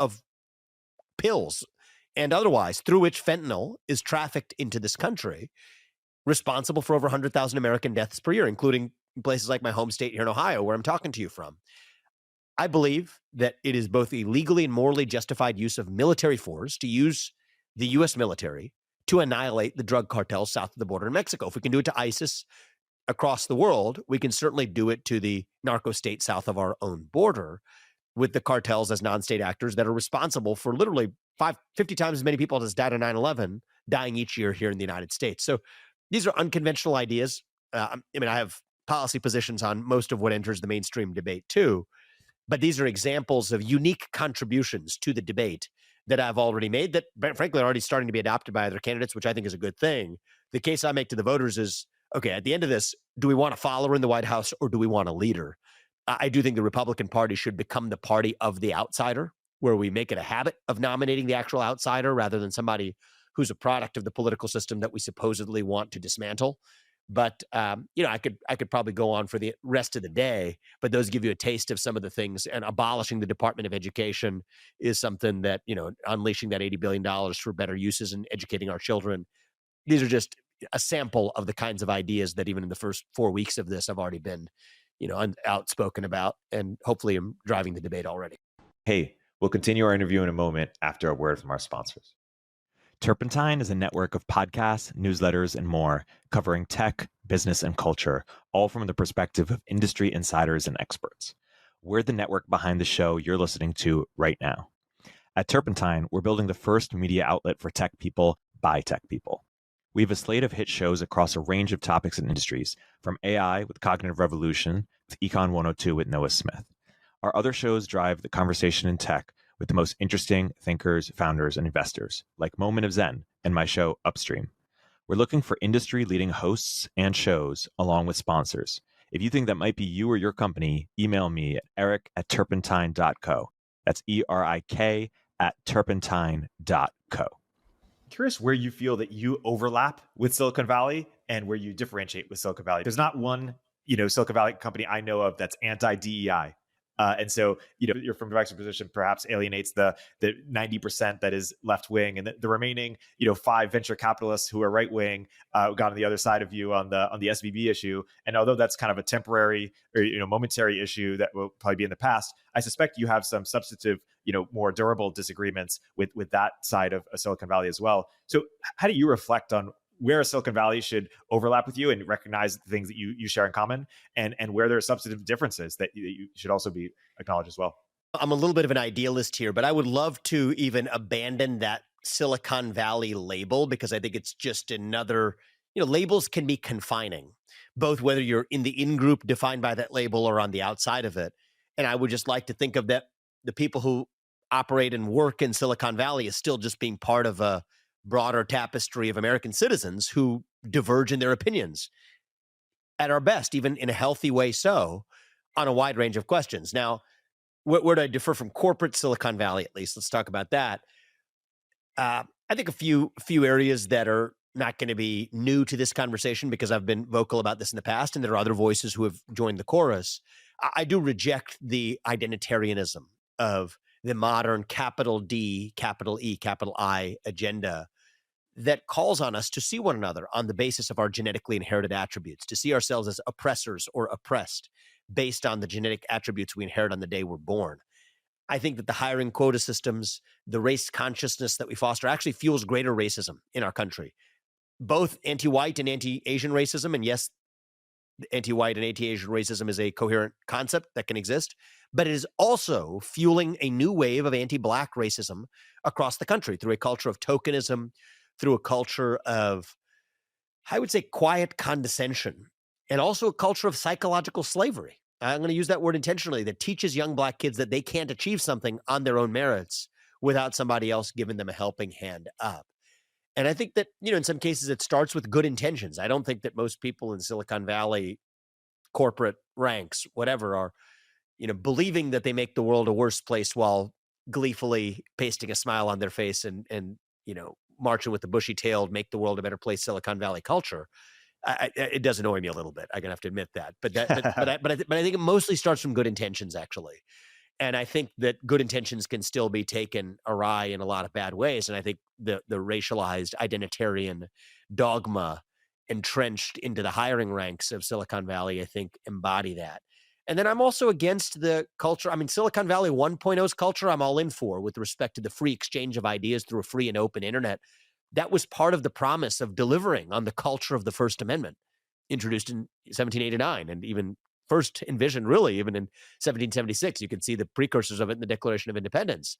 pills and otherwise through which fentanyl is trafficked into this country, responsible for over 100,000 American deaths per year, including places like my home state here in Ohio, where I'm talking to you from. I believe that it is both a legally and morally justified use of military force to use the U.S. military to annihilate the drug cartels south of the border in Mexico. If we can do it to ISIS across the world, we can certainly do it to the narco state south of our own border, with the cartels as non-state actors that are responsible for literally 50 times as many people as died on 9/11 dying each year here in the United States. So these are unconventional ideas. I have policy positions on most of what enters the mainstream debate too, but these are examples of unique contributions to the debate that I've already made that, frankly, are already starting to be adopted by other candidates, which I think is a good thing. The case I make to the voters is, okay, at the end of this, do we want a follower in the White House or do we want a leader? I do think the Republican Party should become the party of the outsider, where we make it a habit of nominating the actual outsider rather than somebody who's a product of the political system that we supposedly want to dismantle. But, I could probably go on for the rest of the day, but those give you a taste of some of the things. And abolishing the Department of Education is something that, unleashing that $80 billion for better uses and educating our children. These are just a sample of the kinds of ideas that even in the first 4 weeks of this, I've already been, outspoken about, and hopefully I'm driving the debate already. Hey, we'll continue our interview in a moment after a word from our sponsors. Turpentine is a network of podcasts, newsletters, and more covering tech, business, and culture, all from the perspective of industry insiders and experts. We're the network behind the show you're listening to right now. At Turpentine, we're building the first media outlet for tech people by tech people. We have a slate of hit shows across a range of topics and industries, from AI with Cognitive Revolution to Econ 102 with Noah Smith. Our other shows drive the conversation in tech with the most interesting thinkers, founders, and investors, like Moment of Zen and my show Upstream. We're looking for industry-leading hosts and shows, along with sponsors. If you think that might be you or your company, email me at eric@turpentine.co. That's ERIK@turpentine.co. Curious where you feel that you overlap with Silicon Valley and where you differentiate with Silicon Valley. There's not one, Silicon Valley company I know of that's anti-DEI. And so, you're from Vivek's position, perhaps alienates the 90% that is left wing, and the remaining, 5 venture capitalists who are right wing got on the other side of you on the SVB issue. And although that's kind of a temporary or momentary issue that will probably be in the past, I suspect you have some substantive, more durable disagreements with that side of Silicon Valley as well. So how do you reflect on where Silicon Valley should overlap with you and recognize the things that you share in common, and where there are substantive differences that you should also be acknowledged as well? I'm a little bit of an idealist here, but I would love to even abandon that Silicon Valley label, because I think it's just another, labels can be confining, both whether you're in the in-group defined by that label or on the outside of it. And I would just like to think of that the people who operate and work in Silicon Valley as still just being part of a broader tapestry of American citizens who diverge in their opinions at our best, even in a healthy way so, on a wide range of questions. Now, where do I differ from corporate Silicon Valley, at least? Let's talk about that. I think a few areas that are not going to be new to this conversation because I've been vocal about this in the past, and there are other voices who have joined the chorus. I do reject the identitarianism of the modern capital D, capital E, capital I agenda that calls on us to see one another on the basis of our genetically inherited attributes, to see ourselves as oppressors or oppressed based on the genetic attributes we inherit on the day we're born. I think that the hiring quota systems, the race consciousness that we foster actually fuels greater racism in our country, both anti-white and anti-Asian racism. And yes, anti-white and anti-Asian racism is a coherent concept that can exist, but it is also fueling a new wave of anti-Black racism across the country through a culture of tokenism, through a culture of, I would say, quiet condescension, and also a culture of psychological slavery. I'm going to use that word intentionally, that teaches young Black kids that they can't achieve something on their own merits without somebody else giving them a helping hand up. And I think that, in some cases it starts with good intentions. I don't think that most people in Silicon Valley corporate ranks, whatever, are, believing that they make the world a worse place while gleefully pasting a smile on their face and marching with the bushy-tailed, make the world a better place Silicon Valley culture. It does annoy me a little bit. I'm gonna have to admit that, but I think it mostly starts from good intentions, actually. And I think that good intentions can still be taken awry in a lot of bad ways. And I think the racialized identitarian dogma entrenched into the hiring ranks of Silicon Valley, I think, embody that. And then I'm also against the culture. I mean, Silicon Valley 1.0's culture, I'm all in for with respect to the free exchange of ideas through a free and open internet. That was part of the promise of delivering on the culture of the First Amendment, introduced in 1789 and even first envisioned really even in 1776. You can see the precursors of it in the Declaration of Independence.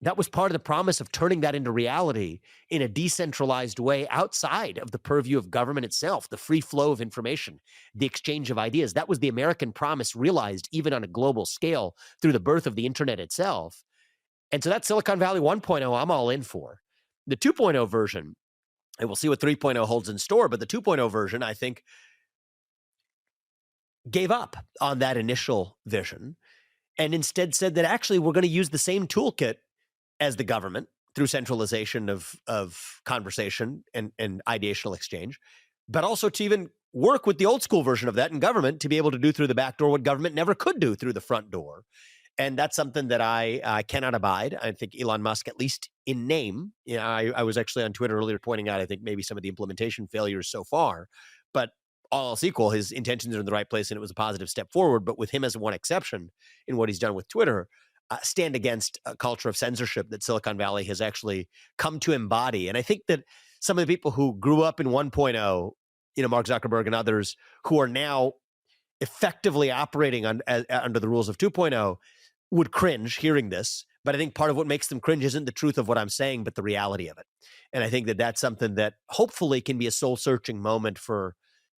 That was part of the promise of turning that into reality in a decentralized way outside of the purview of government itself, the free flow of information, the exchange of ideas. That was the American promise realized even on a global scale through the birth of the internet itself. And so that Silicon Valley 1.0, I'm all in for. The 2.0 version, and we'll see what 3.0 holds in store, but the 2.0 version, I think, gave up on that initial vision and instead said that actually we're going to use the same toolkit as the government through centralization of conversation and ideational exchange, but also to even work with the old school version of that in government to be able to do through the back door what government never could do through the front door. And that's something that I cannot abide. I think Elon Musk, at least in name, I was actually on Twitter earlier pointing out, I think maybe some of the implementation failures so far, but all else equal, his intentions are in the right place and it was a positive step forward. But with him as one exception in what he's done with Twitter, stand against a culture of censorship that Silicon Valley has actually come to embody. And I think that some of the people who grew up in 1.0, Mark Zuckerberg and others who are now effectively operating under the rules of 2.0 would cringe hearing this. But I think part of what makes them cringe isn't the truth of what I'm saying, but the reality of it. And I think that that's something that hopefully can be a soul-searching moment for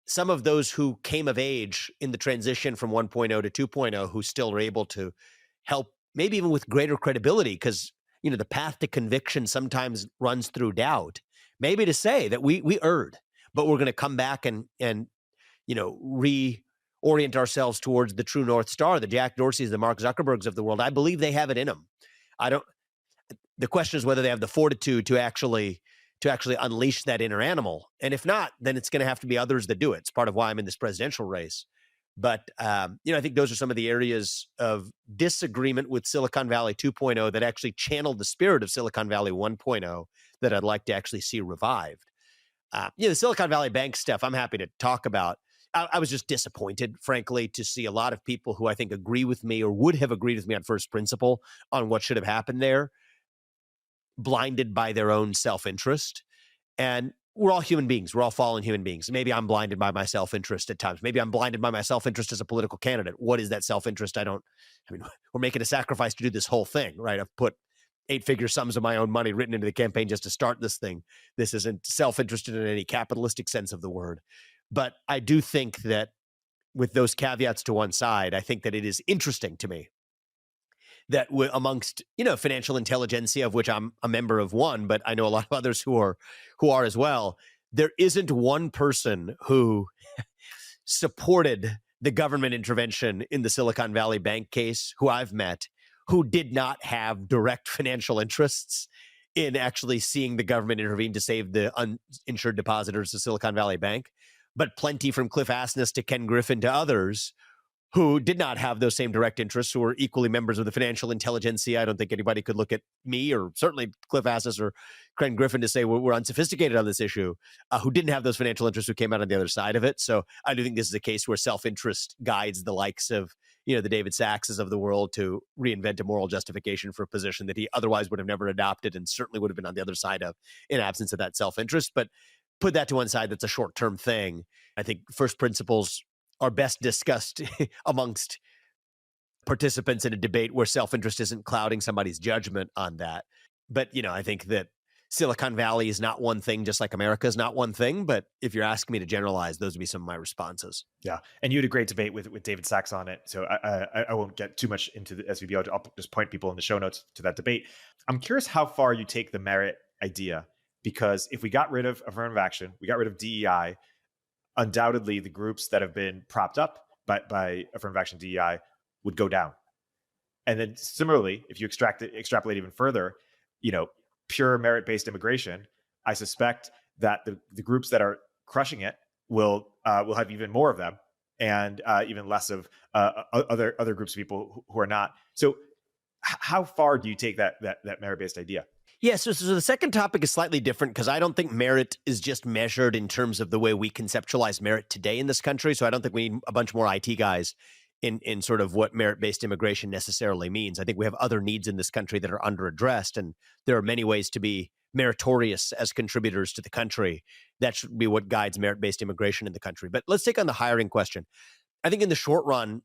some of those who came of age in the transition from 1.0 to 2.0 who still are able to help, maybe even with greater credibility, because the path to conviction sometimes runs through doubt. Maybe to say that we erred, but we're going to come back and reorient ourselves towards the true North Star, the Jack Dorseys, the Mark Zuckerbergs of the world. I believe they have it in them. The question is whether they have the fortitude to actually unleash that inner animal. And if not, then it's going to have to be others that do it. It's part of why I'm in this presidential race. But, I think those are some of the areas of disagreement with Silicon Valley 2.0 that actually channeled the spirit of Silicon Valley 1.0 that I'd like to actually see revived. The Silicon Valley Bank stuff, I'm happy to talk about. I was just disappointed, frankly, to see a lot of people who I think agree with me or would have agreed with me on first principle on what should have happened there, blinded by their own self-interest. And we're all human beings. We're all fallen human beings. Maybe I'm blinded by my self-interest at times. Maybe I'm blinded by my self-interest as a political candidate. What is that self-interest? We're making a sacrifice to do this whole thing, right? I've put 8-figure sums of my own money written into the campaign just to start this thing. This isn't self-interested in any capitalistic sense of the word. But I do think that with those caveats to one side, I think that it is interesting to me that amongst, financial intelligentsia, of which I'm a member of one, but I know a lot of others who are as well, there isn't one person who supported the government intervention in the Silicon Valley Bank case who I've met who did not have direct financial interests in actually seeing the government intervene to save the uninsured depositors of Silicon Valley Bank, but plenty from Cliff Asness to Ken Griffin to others who did not have those same direct interests, who were equally members of the financial intelligentsia. I don't think anybody could look at me or certainly Cliff Asness or Ken Griffin to say we're unsophisticated on this issue, who didn't have those financial interests, who came out on the other side of it. So I do think this is a case where self-interest guides the likes of, the David Sackses of the world to reinvent a moral justification for a position that he otherwise would have never adopted and certainly would have been on the other side of in absence of that self-interest. But put that to one side, that's a short-term thing. I think first principles are best discussed amongst participants in a debate where self-interest isn't clouding somebody's judgment on that. But, I think that Silicon Valley is not one thing, just like America is not one thing. But if you're asking me to generalize, those would be some of my responses. Yeah. And you had a great debate with David Sachs on it. So I won't get too much into the SVB. I'll just point people in the show notes to that debate. I'm curious how far you take the merit idea, because if we got rid of affirmative action, we got rid of DEI, undoubtedly the groups that have been propped up by affirmative action DEI would go down. And then similarly, if you extrapolate even further, pure merit-based immigration, I suspect that the groups that are crushing it will have even more of them, and even less of other groups of people who are not. So how far do you take that merit-based idea? Yeah, so the second topic is slightly different because I don't think merit is just measured in terms of the way we conceptualize merit today in this country. So I don't think we need a bunch more IT guys in sort of what merit-based immigration necessarily means. I think we have other needs in this country that are underaddressed, and there are many ways to be meritorious as contributors to the country. That should be what guides merit-based immigration in the country. But let's take on the hiring question. I think in the short run,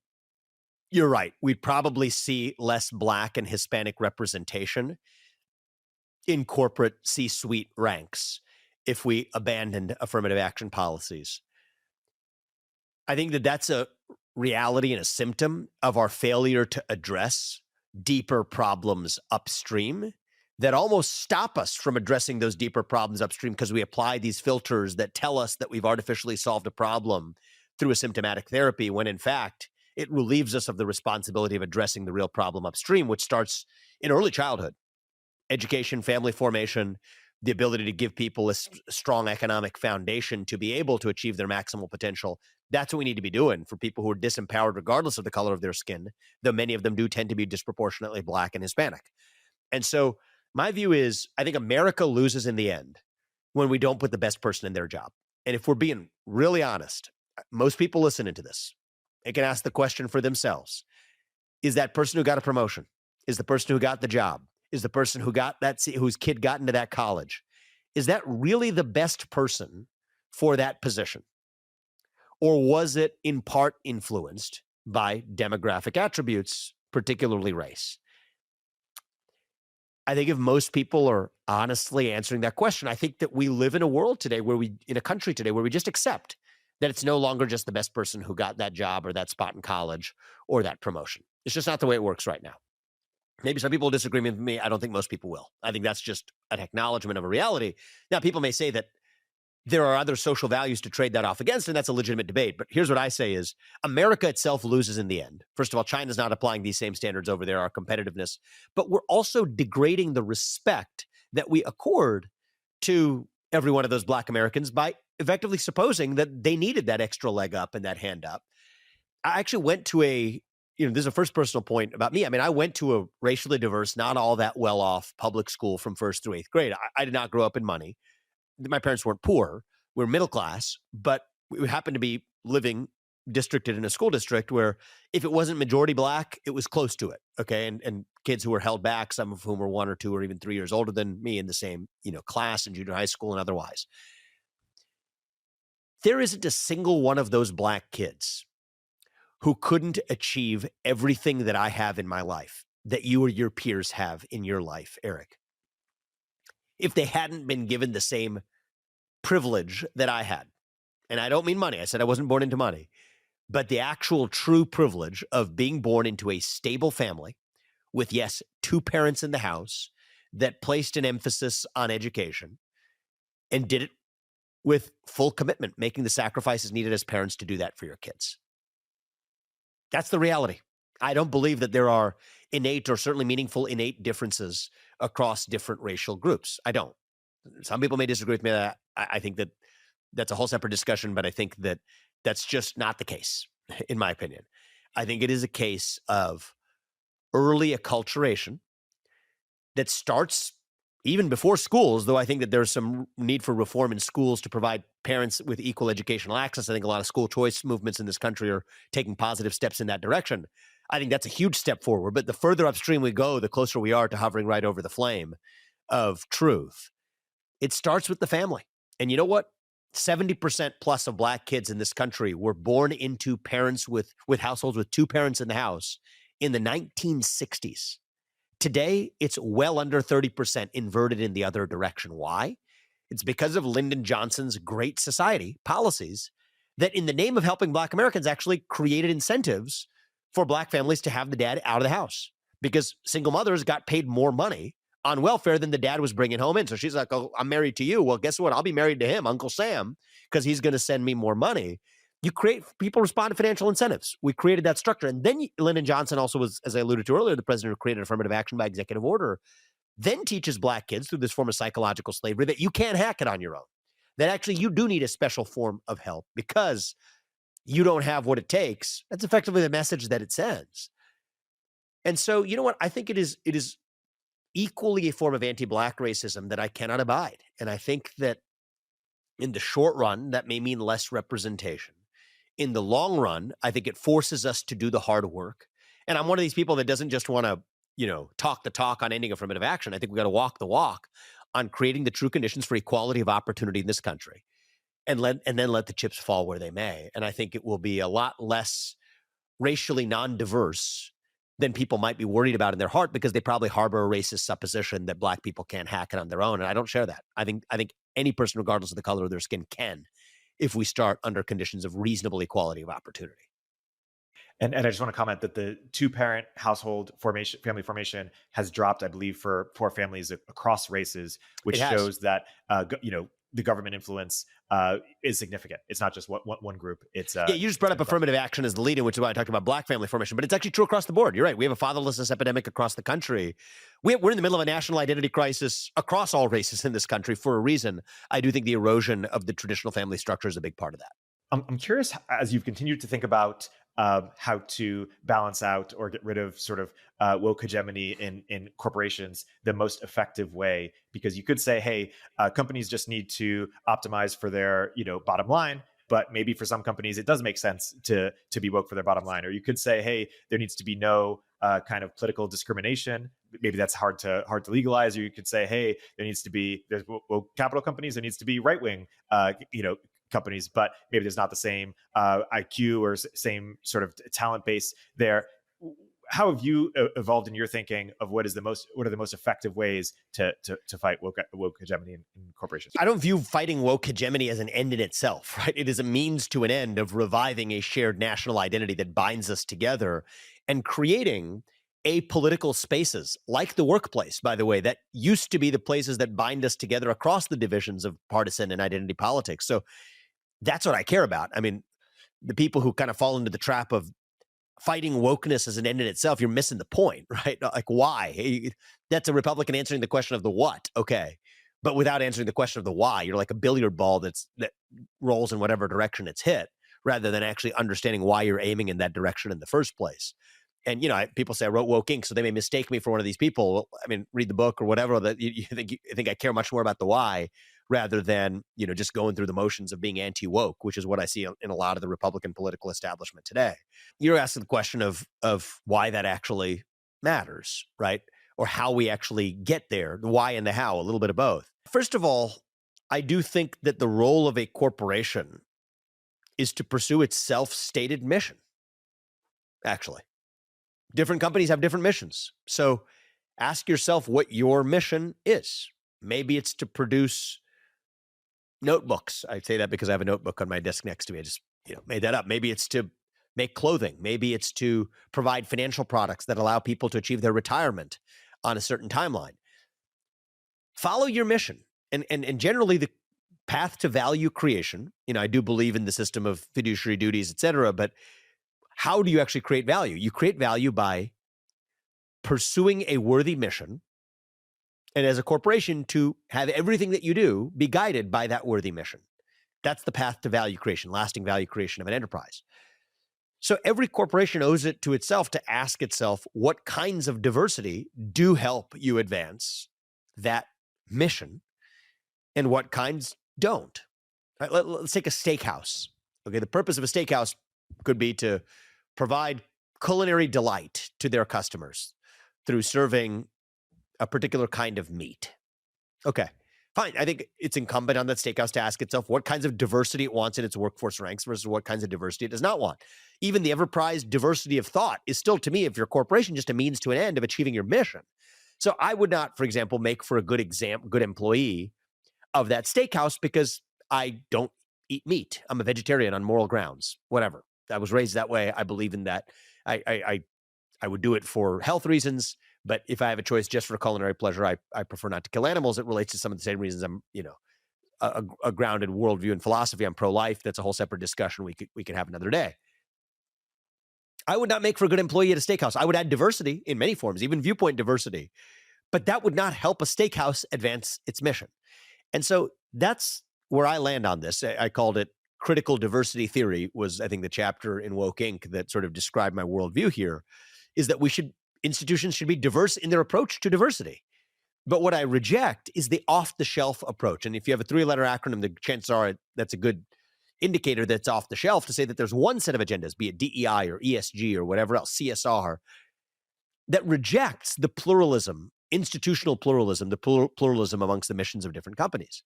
you're right. We'd probably see less Black and Hispanic representation in corporate C-suite ranks if we abandoned affirmative action policies. I think that that's a reality and a symptom of our failure to address deeper problems upstream that almost stop us from addressing those deeper problems upstream because we apply these filters that tell us that we've artificially solved a problem through a symptomatic therapy, when in fact it relieves us of the responsibility of addressing the real problem upstream, which starts in early childhood. Education, family formation, the ability to give people a strong economic foundation to be able to achieve their maximal potential. That's what we need to be doing for people who are disempowered regardless of the color of their skin, though many of them do tend to be disproportionately Black and Hispanic. And so my view is I think America loses in the end when we don't put the best person in their job. And if we're being really honest, most people listening to this, they can ask the question for themselves. Is that person who got a promotion? Is the person who got the job? Is the person who got that, whose kid got into that college, is that really the best person for that position? Or was it in part influenced by demographic attributes, particularly race? I think if most people are honestly answering that question, I think that we live in a world today in a country today where we just accept that it's no longer just the best person who got that job or that spot in college or that promotion. It's just not the way it works right now. Maybe some people disagree with me. I don't think most people will. I think that's just an acknowledgement of a reality. Now, people may say that there are other social values to trade that off against, and that's a legitimate debate. But here's what I say is America itself loses in the end. First of all, China's not applying these same standards over there, our competitiveness. But we're also degrading the respect that we accord to every one of those Black Americans by effectively supposing that they needed that extra leg up and that hand up. I actually went to this is a first personal point about me. I mean, I went to a racially diverse, not all that well-off public school from 1st through 8th grade. I did not grow up in money. My parents weren't poor. We were middle class, but we happened to be living districted in a school district where if it wasn't majority Black, it was close to it. Okay. And kids who were held back, some of whom were 1 or 2 or even 3 years older than me in the same, class in junior high school and otherwise. There isn't a single one of those Black kids who couldn't achieve everything that I have in my life that you or your peers have in your life, Erik, if they hadn't been given the same privilege that I had? And I don't mean money. I said I wasn't born into money, but the actual true privilege of being born into a stable family with, yes, two parents in the house that placed an emphasis on education and did it with full commitment, making the sacrifices needed as parents to do that for your kids. That's the reality. I don't believe that there are innate or certainly meaningful innate differences across different racial groups. I don't. Some people may disagree with me. I think that that's a whole separate discussion, but I think that that's just not the case, in my opinion. I think it is a case of early acculturation that starts even before schools, though I think that there's some need for reform in schools to provide parents with equal educational access. I think a lot of school choice movements in this country are taking positive steps in that direction. I think that's a huge step forward. But the further upstream we go, the closer we are to hovering right over the flame of truth. It starts with the family. And you know what? 70% plus of Black kids in this country were born into parents with households with two parents in the house in the 1960s. Today, it's well under 30% inverted in the other direction. Why? It's because of Lyndon Johnson's Great Society policies that, in the name of helping Black Americans, actually created incentives for Black families to have the dad out of the house, because single mothers got paid more money on welfare than the dad was bringing home in. So she's like, oh, I'm married to you. Well, guess what? I'll be married to him, Uncle Sam, because he's going to send me more money. You create, people respond to financial incentives. We created that structure. And then Lyndon Johnson also was, as I alluded to earlier, the president who created affirmative action by executive order, then teaches Black kids through this form of psychological slavery that you can't hack it on your own, that actually you do need a special form of help because you don't have what it takes. That's effectively the message that it sends. And so, you know what? I think it is equally a form of anti-Black racism that I cannot abide. And I think that in the short run, that may mean less representation. In the long run, I think it forces us to do the hard work. And I'm one of these people that doesn't just want to, talk the talk on ending affirmative action. I think we got to walk the walk on creating the true conditions for equality of opportunity in this country, and then let the chips fall where they may. And I think it will be a lot less racially non-diverse than people might be worried about in their heart, because they probably harbor a racist supposition that Black people can't hack it on their own. And I don't share that. I think any person, regardless of the color of their skin, can, if we start under conditions of reasonable equality of opportunity. And I just want to comment that the two-parent household formation, family formation, has dropped, I believe, for families across races, which shows that the government influence is significant. It's not just one group. It's you just brought up affirmative action as the lead in, which is why I talked about Black family formation, but it's actually true across the board. You're right. We have a fatherlessness epidemic across the country. We're in the middle of a national identity crisis across all races in this country for a reason. I do think the erosion of the traditional family structure is a big part of that. I'm curious, as you've continued to think about how to balance out or get rid of sort of woke hegemony in corporations, the most effective way, because you could say, hey, companies just need to optimize for their bottom line, but maybe for some companies it does make sense to be woke for their bottom line. Or you could say, hey, there needs to be no kind of political discrimination. Maybe that's hard to legalize. Or you could say, hey, there's woke capital companies, there needs to be right wing companies, but maybe there's not the same IQ or same sort of talent base there. How have you evolved in your thinking of what are the most effective ways to fight woke hegemony in corporations? I don't view fighting woke hegemony as an end in itself, right? It is a means to an end of reviving a shared national identity that binds us together and creating apolitical spaces like the workplace, by the way, that used to be the places that bind us together across the divisions of partisan and identity politics. So that's what I care about. I mean, the people who kind of fall into the trap of fighting wokeness as an end in itself, you're missing the point, right? Like, why? That's a Republican answering the question of the what, okay. But without answering the question of the why, you're like a billiard ball that rolls in whatever direction it's hit, rather than actually understanding why you're aiming in that direction in the first place. And, people say I wrote Woke Inc., so they may mistake me for one of these people. Well, I mean, read the book or whatever. That you think I care much more about the why, rather than, just going through the motions of being anti-woke, which is what I see in a lot of the Republican political establishment today. You're asking the question of why that actually matters, right? Or how we actually get there, the why and the how, a little bit of both. First of all, I do think that the role of a corporation is to pursue its self-stated mission, actually. Different companies have different missions. So ask yourself what your mission is. Maybe it's to produce notebooks. I say that because I have a notebook on my desk next to me. I just made that up. Maybe it's to make clothing. Maybe it's to provide financial products that allow people to achieve their retirement on a certain timeline. Follow your mission. And generally the path to value creation, I do believe in the system of fiduciary duties, et cetera, but how do you actually create value? You create value by pursuing a worthy mission, and as a corporation, to have everything that you do be guided by that worthy mission. That's the path to value creation, lasting value creation of an enterprise. So every corporation owes it to itself to ask itself what kinds of diversity do help you advance that mission and what kinds don't. Right, let's take a steakhouse. Okay, the purpose of a steakhouse could be to provide culinary delight to their customers through serving a particular kind of meat. Okay, fine. I think it's incumbent on that steakhouse to ask itself what kinds of diversity it wants in its workforce ranks versus what kinds of diversity it does not want. Even the ever-prized diversity of thought is still, to me, if your corporation, just a means to an end of achieving your mission. So I would not, for example, make for a good employee of that steakhouse because I don't eat meat. I'm a vegetarian on moral grounds, whatever. I was raised that way. I believe in that. I would do it for health reasons, but if I have a choice just for culinary pleasure, I prefer not to kill animals. It relates to some of the same reasons I'm, a grounded worldview and philosophy. I'm pro-life. That's a whole separate discussion we could have another day. I would not make for a good employee at a steakhouse. I would add diversity in many forms, even viewpoint diversity, but that would not help a steakhouse advance its mission. And so that's where I land on this. I called it critical diversity theory, was I think the chapter in Woke Inc. that sort of described my worldview here, is that institutions should be diverse in their approach to diversity. But what I reject is the off-the-shelf approach. And if you have a 3-letter acronym, the chances are that's a good indicator that's off the shelf to say that there's one set of agendas, be it DEI or ESG or whatever else, CSR, that rejects the pluralism, institutional pluralism, the pluralism amongst the missions of different companies.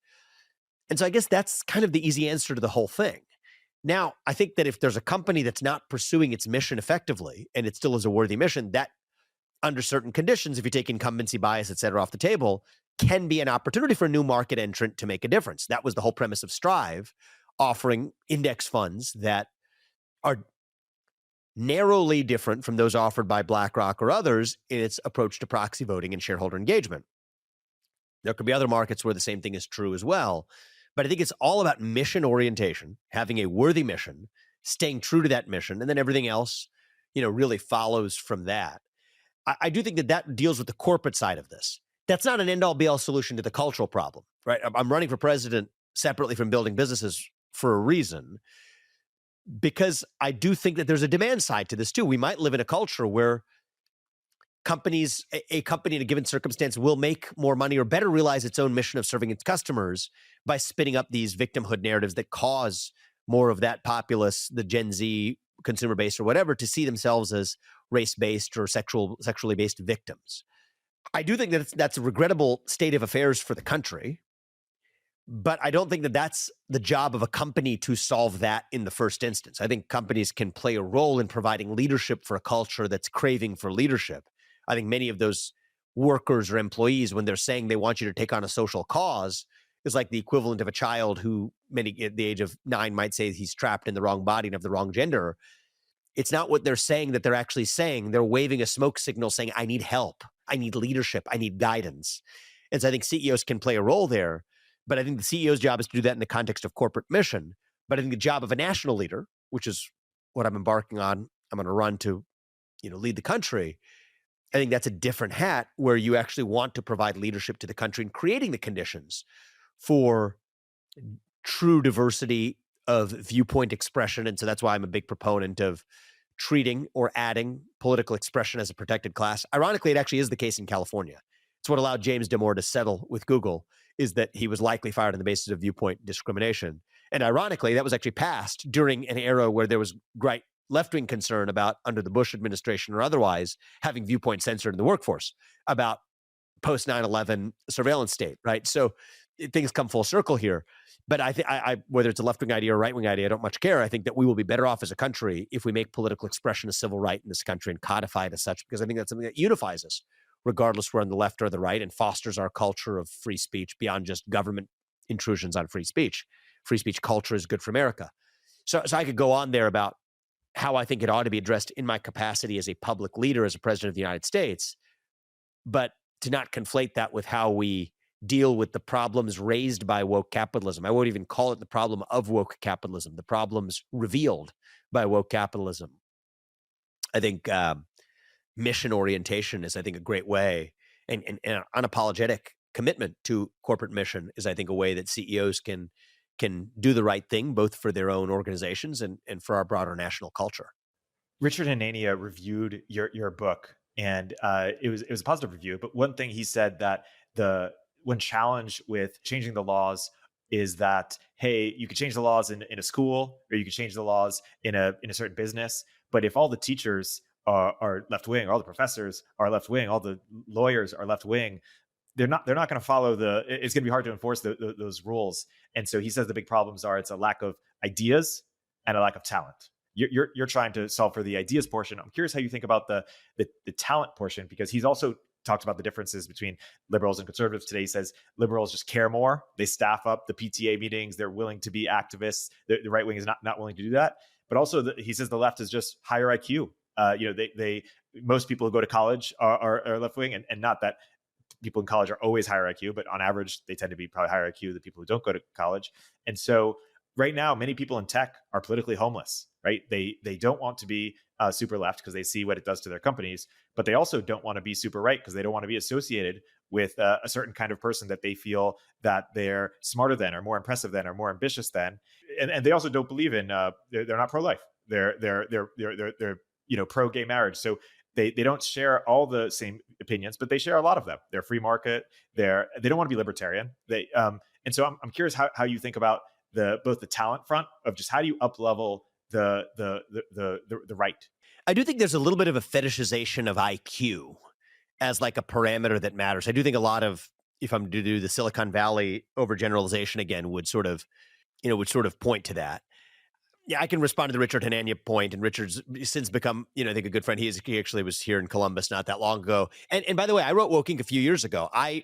And so I guess that's kind of the easy answer to the whole thing. Now, I think that if there's a company that's not pursuing its mission effectively, and it still is a worthy mission, that under certain conditions, if you take incumbency bias, et cetera, off the table, can be an opportunity for a new market entrant to make a difference. That was the whole premise of Strive, offering index funds that are narrowly different from those offered by BlackRock or others in its approach to proxy voting and shareholder engagement. There could be other markets where the same thing is true as well. But I think it's all about mission orientation, having a worthy mission, staying true to that mission, and then everything else, really follows from that. I do think that deals with the corporate side of this. That's not an end-all be-all solution to the cultural problem, right? I'm running for president separately from building businesses for a reason, because I do think that there's a demand side to this too. We might live in a culture where a company in a given circumstance will make more money or better realize its own mission of serving its customers by spinning up these victimhood narratives that cause more of that populace, the Gen Z, consumer based or whatever, to see themselves as race-based or sexually based victims. I do think that that's a regrettable state of affairs for the country, but I don't think that that's the job of a company to solve that in the first instance. I think companies can play a role in providing leadership for a culture that's craving for leadership. I think many of those workers or employees, when they're saying they want you to take on a social cause, is like the equivalent of a child who, many at the age of 9, might say he's trapped in the wrong body and of the wrong gender. It's not what they're saying that they're actually saying. They're waving a smoke signal saying, I need help, I need leadership, I need guidance. And so I think CEOs can play a role there, but I think the CEO's job is to do that in the context of corporate mission. But I think the job of a national leader, which is what I'm embarking on, I'm going to run to, lead the country. I think that's a different hat where you actually want to provide leadership to the country and creating the conditions for true diversity of viewpoint expression. And so that's why I'm a big proponent of treating or adding political expression as a protected class. Ironically, it actually is the case in California. It's what allowed James Damore to settle with Google, is that he was likely fired on the basis of viewpoint discrimination. And ironically, that was actually passed during an era where there was great left-wing concern about, under the Bush administration or otherwise, having viewpoint censored in the workforce, about post 9/11 surveillance state, right? So things come full circle here. But I think whether it's a left-wing idea or right-wing idea, I don't much care. I think that we will be better off as a country if we make political expression a civil right in this country and codify it as such, because I think that's something that unifies us, regardless we're on the left or the right, and fosters our culture of free speech beyond just government intrusions on free speech. Free speech culture is good for America. So I could go on there about how I think it ought to be addressed in my capacity as a public leader, as a president of the United States, but to not conflate that with how we deal with the problems raised by woke capitalism. I won't even call it the problem of woke capitalism, the problems revealed by woke capitalism. I think mission orientation is, I think, a great way, and an unapologetic commitment to corporate mission is, I think, a way that CEOs can do the right thing, both for their own organizations and for our broader national culture. Richard Hanania reviewed your book, and it was a positive review. But one thing he said that when challenged with changing the laws is that, hey, you could change the laws in a school, or you could change the laws in a certain business, but if all the teachers are left wing, all the professors are left wing, all the lawyers are left wing, they're not going to follow it's going to be hard to enforce those rules. And so he says the big problems are it's a lack of ideas and a lack of talent. You're trying to solve for the ideas portion. I'm curious how you think about the talent portion, because he's also talked about the differences between liberals and conservatives today. He says liberals just care more. They staff up the PTA meetings. They're willing to be activists. The right wing is not willing to do that. But also he says the left is just higher IQ. Most people who go to college are left wing, and not that people in college are always higher IQ, but on average, they tend to be probably higher IQ than people who don't go to college. And so right now, many people in tech are politically homeless, right? They don't want to be super left because they see what it does to their companies, but they also don't want to be super right because they don't want to be associated with a certain kind of person that they feel that they're smarter than, or more impressive than, or more ambitious than. And they also don't believe in, they're not pro-life. They're pro gay marriage. So they don't share all the same opinions, but they share a lot of them. They're free market. They don't want to be libertarian. And so I'm curious how you think about both the talent front of just how do you up level the right. I do think there's a little bit of a fetishization of IQ as like a parameter that matters. I do think a lot of, if I'm to do the Silicon Valley overgeneralization again, would sort of point to that. Yeah, I can respond to the Richard Hanania point, and Richard's since become, I think, a good friend. He actually was here in Columbus not that long ago. And by the way, I wrote Woke Inc. a few years ago. I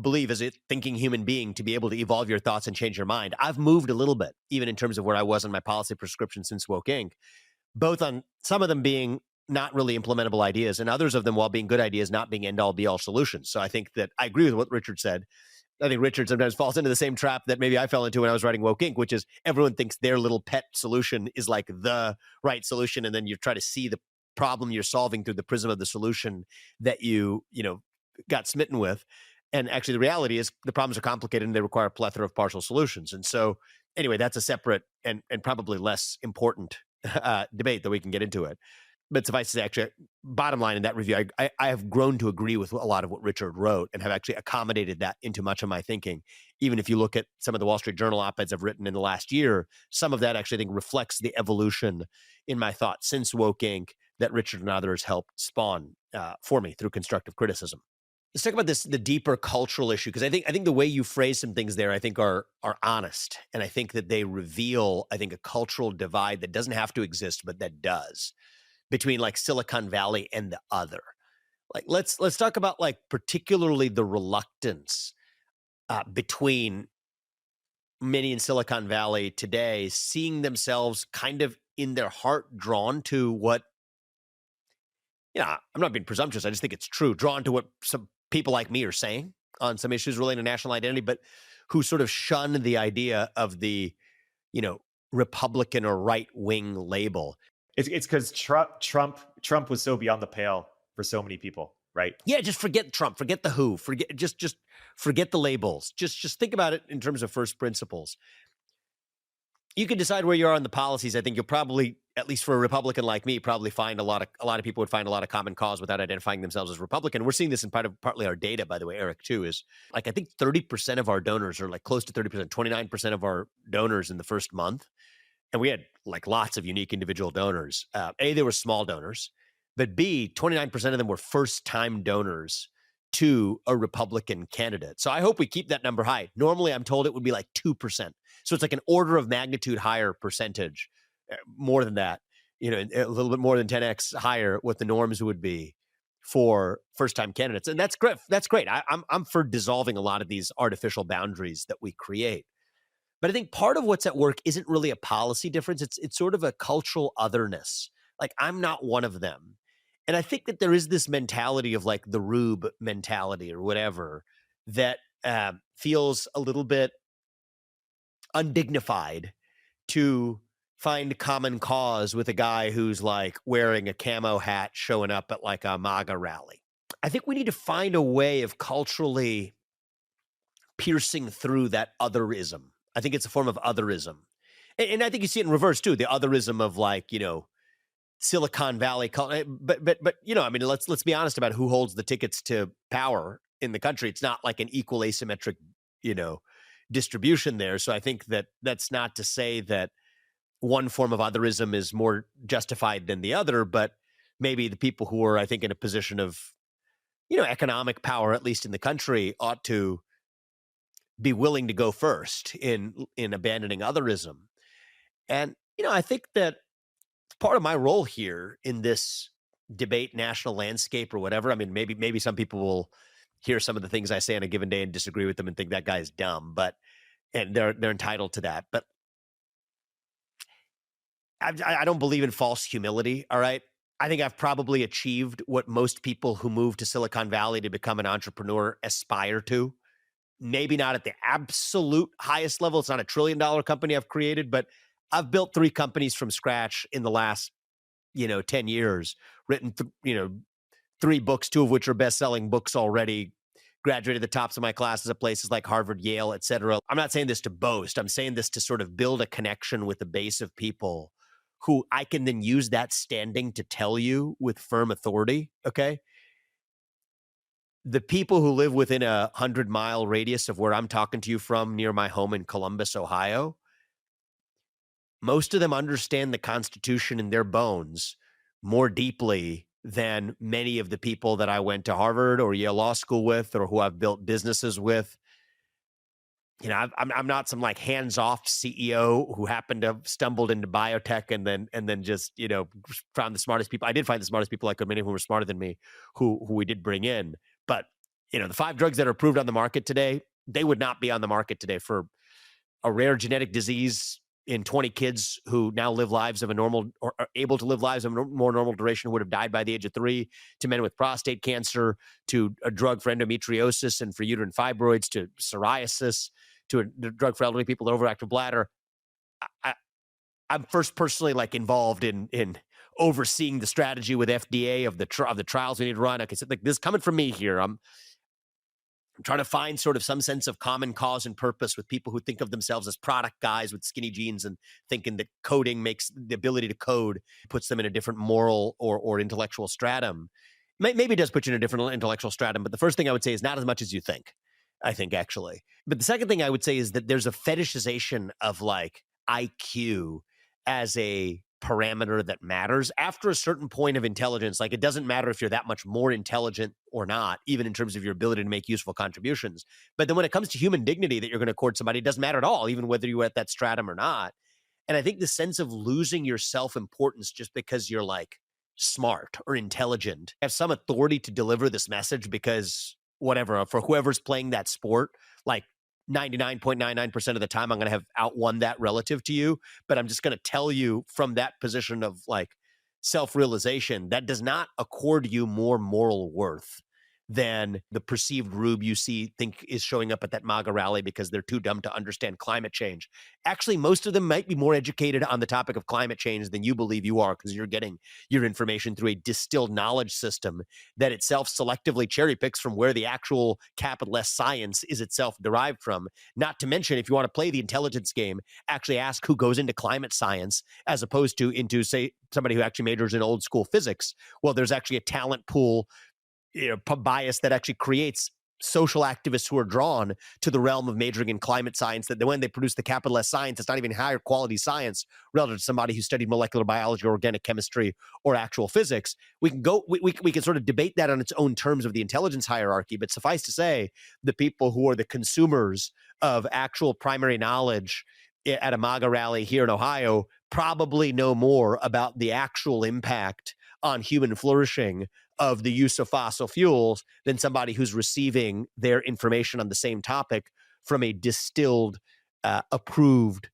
believe, as a thinking human being, to be able to evolve your thoughts and change your mind. I've moved a little bit, even in terms of where I was in my policy prescription since Woke Inc., both on some of them being not really implementable ideas, and others of them, while being good ideas, not being end-all, be-all solutions. So I think that I agree with what Richard said. I think Richard sometimes falls into the same trap that maybe I fell into when I was writing Woke Inc., which is everyone thinks their little pet solution is like the right solution, and then you try to see the problem you're solving through the prism of the solution that you got smitten with. And actually, the reality is the problems are complicated and they require a plethora of partial solutions. And so, anyway, that's a separate and probably less important debate, that we can get into it. But suffice to say, actually, bottom line in that review, I have grown to agree with a lot of what Richard wrote and have actually accommodated that into much of my thinking. Even if you look at some of the Wall Street Journal op-eds I've written in the last year, some of that actually, I think, reflects the evolution in my thoughts since Woke Inc. that Richard and others helped spawn for me through constructive criticism. Let's talk about the deeper cultural issue, because I think the way you phrase some things there, I think, are honest, and I think that they reveal, I think, a cultural divide that doesn't have to exist, but that does, between like Silicon Valley and the other. Like let's talk about like particularly the reluctance between many in Silicon Valley today, seeing themselves kind of in their heart drawn to what, I'm not being presumptuous, I just think it's true, drawn to what some people like me are saying on some issues relating to national identity, but who sort of shun the idea of the, Republican or right-wing label. It's because Trump was so beyond the pale for so many people, right? Yeah, just forget Trump, forget the who, just forget the labels. Just think about it in terms of first principles. You can decide where you are on the policies. I think you'll probably, at least for a Republican like me, probably find a lot of people would find a lot of common cause without identifying themselves as Republican. We're seeing this in partly our data, by the way, Eric, too, is like, I think 30% of our donors, or like close to 30%, 29% of our donors in the first month. And we had like lots of unique individual donors. A, they were small donors, but B, 29% of them were first-time donors to a Republican candidate. So I hope we keep that number high. Normally, I'm told it would be like 2%. So it's like an order of magnitude higher percentage, more than that, a little bit more than 10x higher what the norms would be for first-time candidates. And that's great. That's great. I'm for dissolving a lot of these artificial boundaries that we create. But I think part of what's at work isn't really a policy difference. It's sort of a cultural otherness. Like, I'm not one of them. And I think that there is this mentality of like the Rube mentality or whatever that feels a little bit undignified to find common cause with a guy who's like wearing a camo hat showing up at like a MAGA rally. I think we need to find a way of culturally piercing through that otherism. I think it's a form of otherism. And I think you see it in reverse too, the otherism of like, Silicon Valley, but I mean, let's be honest about who holds the tickets to power in the country. It's not like an equal asymmetric, distribution there. So I think that that's not to say that one form of otherism is more justified than the other, but maybe the people who are, I think, in a position of, economic power, at least in the country, ought to be willing to go first in abandoning otherism. And, I think that part of my role here in this debate national landscape or whatever. I mean, maybe some people will hear some of the things I say on a given day and disagree with them and think that guy is dumb, and they're entitled to that. But I don't believe in false humility. All right. I think I've probably achieved what most people who move to Silicon Valley to become an entrepreneur aspire to. Maybe not at the absolute highest level. It's not $1 trillion company I've created, but I've built 3 companies from scratch in the last, 10 years, written, 3 books, 2 of which are best-selling books already, graduated the tops of my classes at places like Harvard, Yale, et cetera. I'm not saying this to boast. I'm saying this to sort of build a connection with a base of people who I can then use that standing to tell you with firm authority, okay? The people who live within a 100-mile radius of where I'm talking to you from near my home in Columbus, Ohio, most of them understand the Constitution in their bones more deeply than many of the people that I went to Harvard or Yale Law School with, or who I've built businesses with. I'm not some like hands-off CEO who happened to have stumbled into biotech and then just found the smartest people. I did find the smartest people, like many of whom were smarter than me, who we did bring in. But the 5 drugs that are approved on the market today, they would not be on the market today for a rare genetic disease in 20 kids who now live lives of a normal, or are able to live lives of a more normal duration, who would have died by the age of 3, to men with prostate cancer, to a drug for endometriosis and for uterine fibroids, to psoriasis, to a drug for elderly people with overactive bladder. I'm first personally involved in overseeing the strategy with FDA of the trials we need to run. Like I said, this is coming from me here. I'm trying to find sort of some sense of common cause and purpose with people who think of themselves as product guys with skinny jeans and thinking that coding makes the ability to code puts them in a different moral or intellectual stratum. Maybe it does put you in a different intellectual stratum, but the first thing I would say is not as much as you think, I think, actually. But the second thing I would say is that there's a fetishization of IQ as a parameter that matters after a certain point of intelligence. It doesn't matter if you're that much more intelligent or not, even in terms of your ability to make useful contributions. But then when it comes to human dignity that you're going to accord somebody, it doesn't matter at all, even whether you're at that stratum or not. And I think the sense of losing your self-importance just because you're smart or intelligent, have some authority to deliver this message because whatever, for whoever's playing that sport, 99.99% of the time, I'm going to have outwon that relative to you. But I'm just going to tell you from that position of self-realization, that does not accord you more moral worth than the perceived rube you think is showing up at that MAGA rally because they're too dumb to understand climate change. Actually, most of them might be more educated on the topic of climate change than you believe you are, because you're getting your information through a distilled knowledge system that itself selectively cherry picks from where the actual capital S science is itself derived from. Not to mention, if you want to play the intelligence game, actually ask who goes into climate science as opposed to into, say, somebody who actually majors in old school physics. Well, there's actually a talent pool bias that actually creates social activists who are drawn to the realm of majoring in climate science, that when they produce the capital S science, it's not even higher quality science relative to somebody who studied molecular biology or organic chemistry or actual physics. We can sort of debate that on its own terms of the intelligence hierarchy, but suffice to say, the people who are the consumers of actual primary knowledge at a MAGA rally here in Ohio probably know more about the actual impact on human flourishing of the use of fossil fuels than somebody who's receiving their information on the same topic from a distilled, approved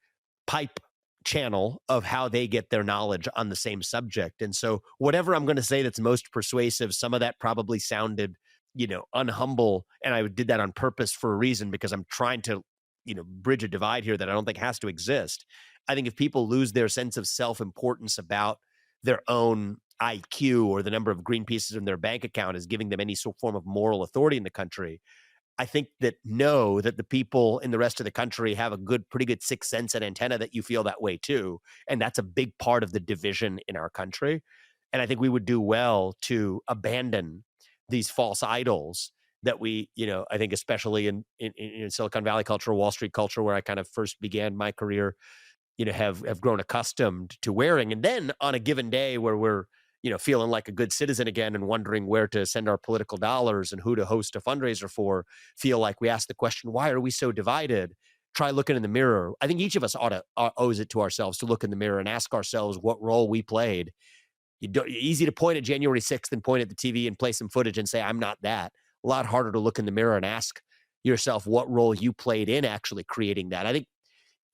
pipe channel of how they get their knowledge on the same subject. And so whatever I'm going to say that's most persuasive, some of that probably sounded, unhumble. And I did that on purpose for a reason, because I'm trying to, bridge a divide here that I don't think has to exist. I think if people lose their sense of self-importance about their own IQ or the number of green pieces in their bank account is giving them any sort of form of moral authority in the country, I think that the people in the rest of the country have a pretty good sixth sense and antenna that you feel that way too. And that's a big part of the division in our country. And I think we would do well to abandon these false idols that we, I think especially in Silicon Valley culture, Wall Street culture, where I kind of first began my career, have grown accustomed to wearing. And then on a given day where we're, feeling like a good citizen again and wondering where to send our political dollars and who to host a fundraiser for, feel like we ask the question, why are we so divided? Try looking in the mirror. I think each of us owes it to ourselves to look in the mirror and ask ourselves what role we played. Easy to point at January 6th and point at the TV and play some footage and say, I'm not that. A lot harder to look in the mirror and ask yourself what role you played in actually creating that. I think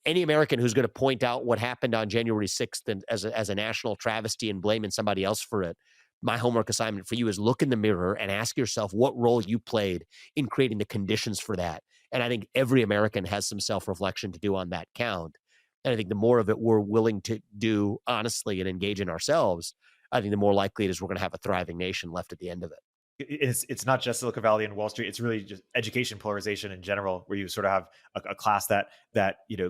any American who's going to point out what happened on January 6th and as a national travesty and blaming somebody else for it, my homework assignment for you is look in the mirror and ask yourself what role you played in creating the conditions for that. And I think every American has some self-reflection to do on that count. And I think the more of it we're willing to do honestly and engage in ourselves, I think the more likely it is we're going to have a thriving nation left at the end of it. It's not just Silicon Valley and Wall Street. It's really just education polarization in general, where you sort of have a class that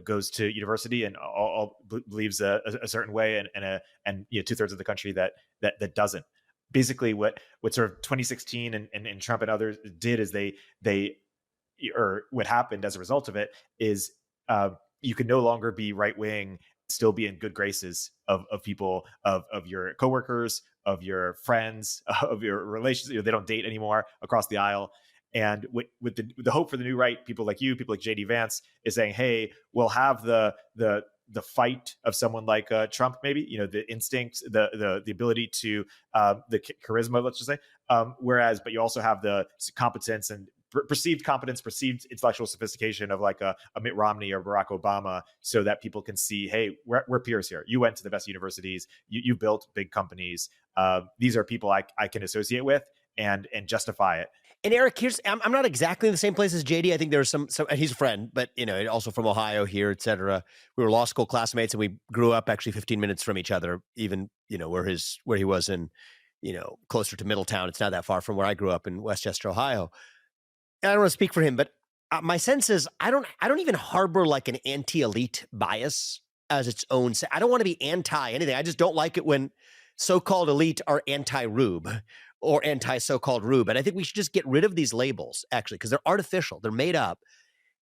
goes to university and all believes a certain way, and 2/3 of the country that doesn't. Basically, what sort of 2016 and Trump and others did is or what happened as a result of it is you can no longer be right wing, still be in good graces of people, of your coworkers, of your friends, of your relations. They don't date anymore across the aisle. And with the hope for the new right, people like you, people like JD Vance, is saying, hey, we'll have the fight of someone like Trump, maybe, the instinct, the ability to the charisma, let's just say. But you also have the competence and perceived competence, perceived intellectual sophistication of like a Mitt Romney or Barack Obama, so that people can see, hey, we're peers here. You went to the best universities. You built big companies. These are people I can associate with and justify it. And Eric, I'm not exactly in the same place as JD. I think there's some, he's a friend, but also from Ohio here, et cetera. We were law school classmates and we grew up actually 15 minutes from each other, even, where he was in, closer to Middletown. It's not that far from where I grew up in Westchester, Ohio. And I don't want to speak for him, but my sense is I don't even harbor like an anti-elite bias as its own. I don't want to be anti anything. I just don't like it when so-called elite are anti-Rube or anti-so-called Rube. And I think we should just get rid of these labels, actually, because they're artificial. They're made up.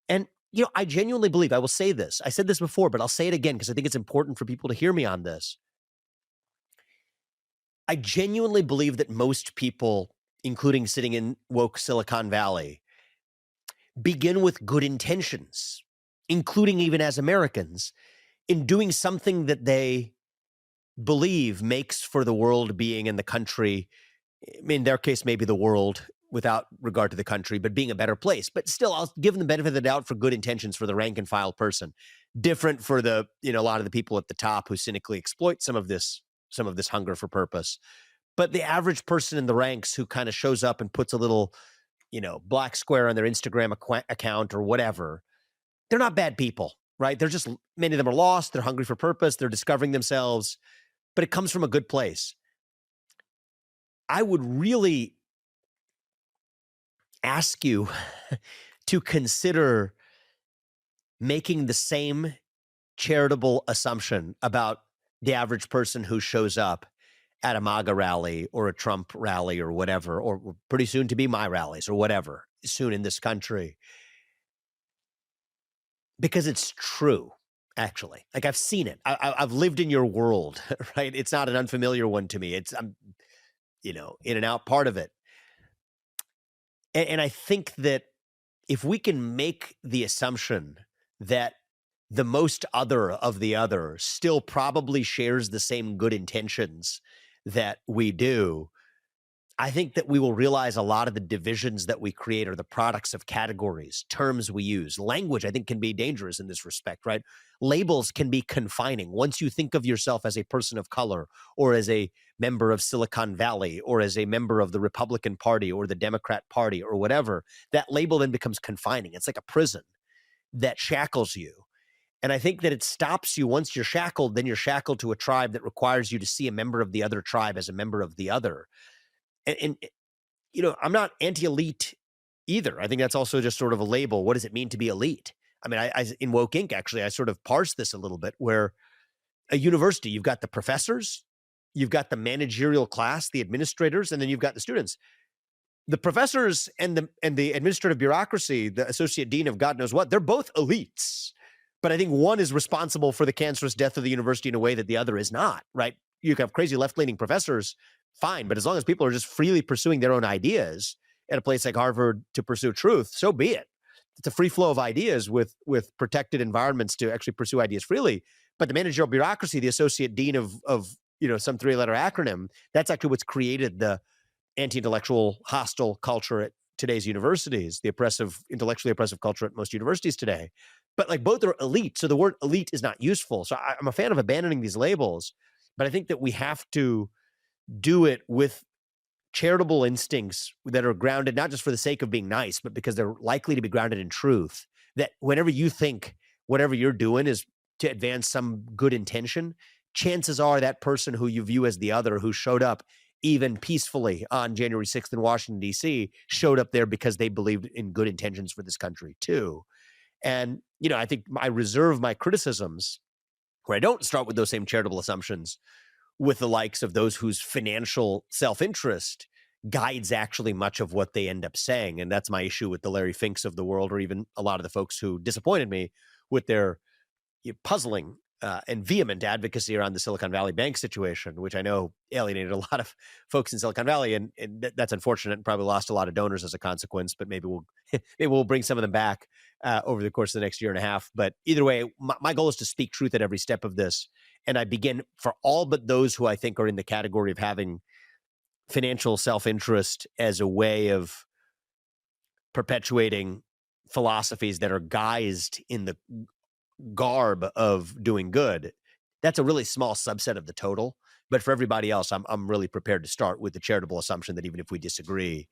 And, I genuinely believe, I will say this. I said this before, but I'll say it again because I think it's important for people to hear me on this. I genuinely believe that most people, including sitting in woke Silicon Valley, begin with good intentions, including even as Americans, in doing something that they believe makes for the world being in the country, in their case, maybe the world without regard to the country, but being a better place. But still, I'll give them the benefit of the doubt for good intentions for the rank and file person. Different for the, a lot of the people at the top who cynically exploit some of this hunger for purpose. But the average person in the ranks who kind of shows up and puts a little, black square on their Instagram account or whatever, they're not bad people, right? They're just, many of them are lost. They're hungry for purpose. They're discovering themselves, but it comes from a good place. I would really ask you to consider making the same charitable assumption about the average person who shows up at a MAGA rally or a Trump rally or whatever, or pretty soon to be my rallies or whatever, soon in this country. Because it's true, actually. Like, I've seen it. I've lived in your world, right? It's not an unfamiliar one to me. I'm, in and out part of it. And I think that if we can make the assumption that the most other of the other still probably shares the same good intentions that we do, I think that we will realize a lot of the divisions that we create are the products of categories, terms we use. Language, I think, can be dangerous in this respect, right? Labels can be confining. Once you think of yourself as a person of color or as a member of Silicon Valley or as a member of the Republican Party or the Democrat Party or whatever, that label then becomes confining. It's like a prison that shackles you. And I think that it stops you once you're shackled, then you're shackled to a tribe that requires you to see a member of the other tribe as a member of the other. And I'm not anti-elite either. I think that's also just sort of a label. What does it mean to be elite? I mean, I in Woke Inc., actually, I sort of parse this a little bit, where a university, you've got the professors, you've got the managerial class, the administrators, and then you've got the students. The professors and the administrative bureaucracy, the associate dean of God knows what, they're both elites. But I think one is responsible for the cancerous death of the university in a way that the other is not, right? You can have crazy left-leaning professors, fine, but as long as people are just freely pursuing their own ideas at a place like Harvard to pursue truth, so be it. It's a free flow of ideas with protected environments to actually pursue ideas freely. But the managerial bureaucracy, the associate dean of some three-letter acronym, that's actually what's created the anti-intellectual, hostile culture at today's universities, the intellectually oppressive culture at most universities today. But like, both are elite, so the word elite is not useful. So I'm a fan of abandoning these labels, but I think that we have to do it with charitable instincts that are grounded not just for the sake of being nice, but because they're likely to be grounded in truth. That whenever you think whatever you're doing is to advance some good intention, chances are that person who you view as the other, who showed up even peacefully on January 6th in Washington, D.C., showed up there because they believed in good intentions for this country too. And, I think I reserve my criticisms where I don't start with those same charitable assumptions with the likes of those whose financial self-interest guides actually much of what they end up saying. And that's my issue with the Larry Finks of the world, or even a lot of the folks who disappointed me with their puzzling and vehement advocacy around the Silicon Valley Bank situation, which I know alienated a lot of folks in Silicon Valley, and that's unfortunate, and probably lost a lot of donors as a consequence. But maybe we'll bring some of them back over the course of the next year and a half. But either way, my goal is to speak truth at every step of this, and I begin for all but those who I think are in the category of having financial self-interest as a way of perpetuating philosophies that are guised in the garb of doing good. That's a really small subset of the total. But for everybody else, I'm really prepared to start with the charitable assumption that even if we disagree,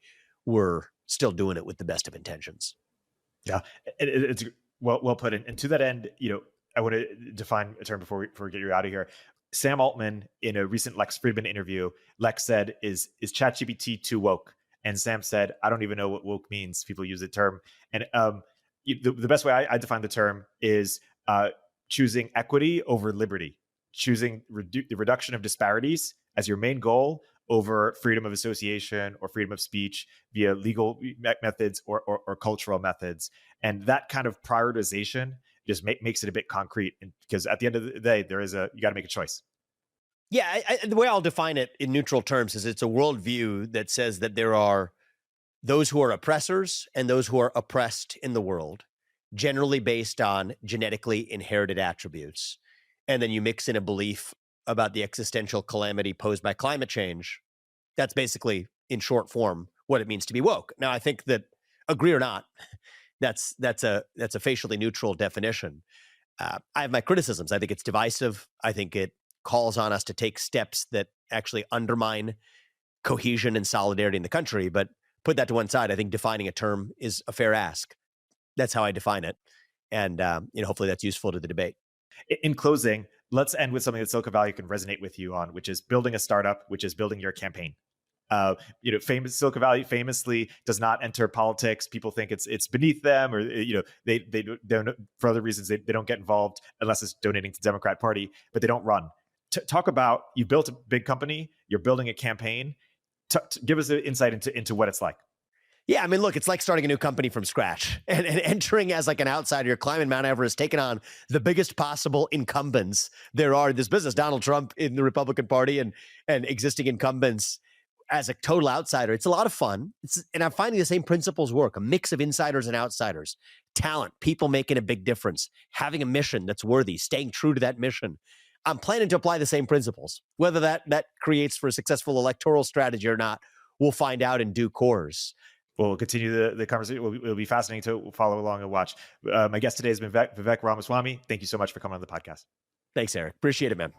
we're still doing it with the best of intentions. Yeah, it's well put. And to that end, I want to define a term before we get you out of here. Sam Altman, in a recent Lex Fridman interview, Lex said, is ChatGPT too woke? And Sam said, I don't even know what woke means. People use the term. And the best way I define the term is choosing equity over liberty, choosing the reduction of disparities as your main goal over freedom of association or freedom of speech via legal methods or cultural methods. And that kind of prioritization just makes it a bit concrete, because at the end of the day, you got to make a choice. Yeah, the way I'll define it in neutral terms is it's a worldview that says that there are those who are oppressors and those who are oppressed in the world, generally based on genetically inherited attributes. And then you mix in a belief about the existential calamity posed by climate change. That's basically, in short form, what it means to be woke. Now, I think that, agree or not, that's a facially neutral definition. I have my criticisms. I think it's divisive. I think it calls on us to take steps that actually undermine cohesion and solidarity in the country. But put that to one side, I think defining a term is a fair ask. That's how I define it. And hopefully that's useful to the debate. In closing, let's end with something that Silicon Valley can resonate with you on, which is building a startup, which is building your campaign. Silicon Valley famously does not enter politics. People think it's beneath them, or they don't, for other reasons they don't get involved unless it's donating to the Democrat Party, but they don't run. talk about, you built a big company, you're building a campaign. Give us an insight into what it's like. Yeah, I mean, look, it's like starting a new company from scratch and entering as like an outsider. You're climbing Mount Everest, taking on the biggest possible incumbents there are in this business. Donald Trump in the Republican Party and existing incumbents as a total outsider. It's a lot of fun. And I'm finding the same principles work, a mix of insiders and outsiders, talent, people making a big difference, having a mission that's worthy, staying true to that mission. I'm planning to apply the same principles. Whether that creates for a successful electoral strategy or not, we'll find out in due course. We'll continue the conversation. It'll be fascinating to follow along and watch. My guest today has been Vivek Ramaswamy. Thank you so much for coming on the podcast. Thanks, Eric. Appreciate it, man.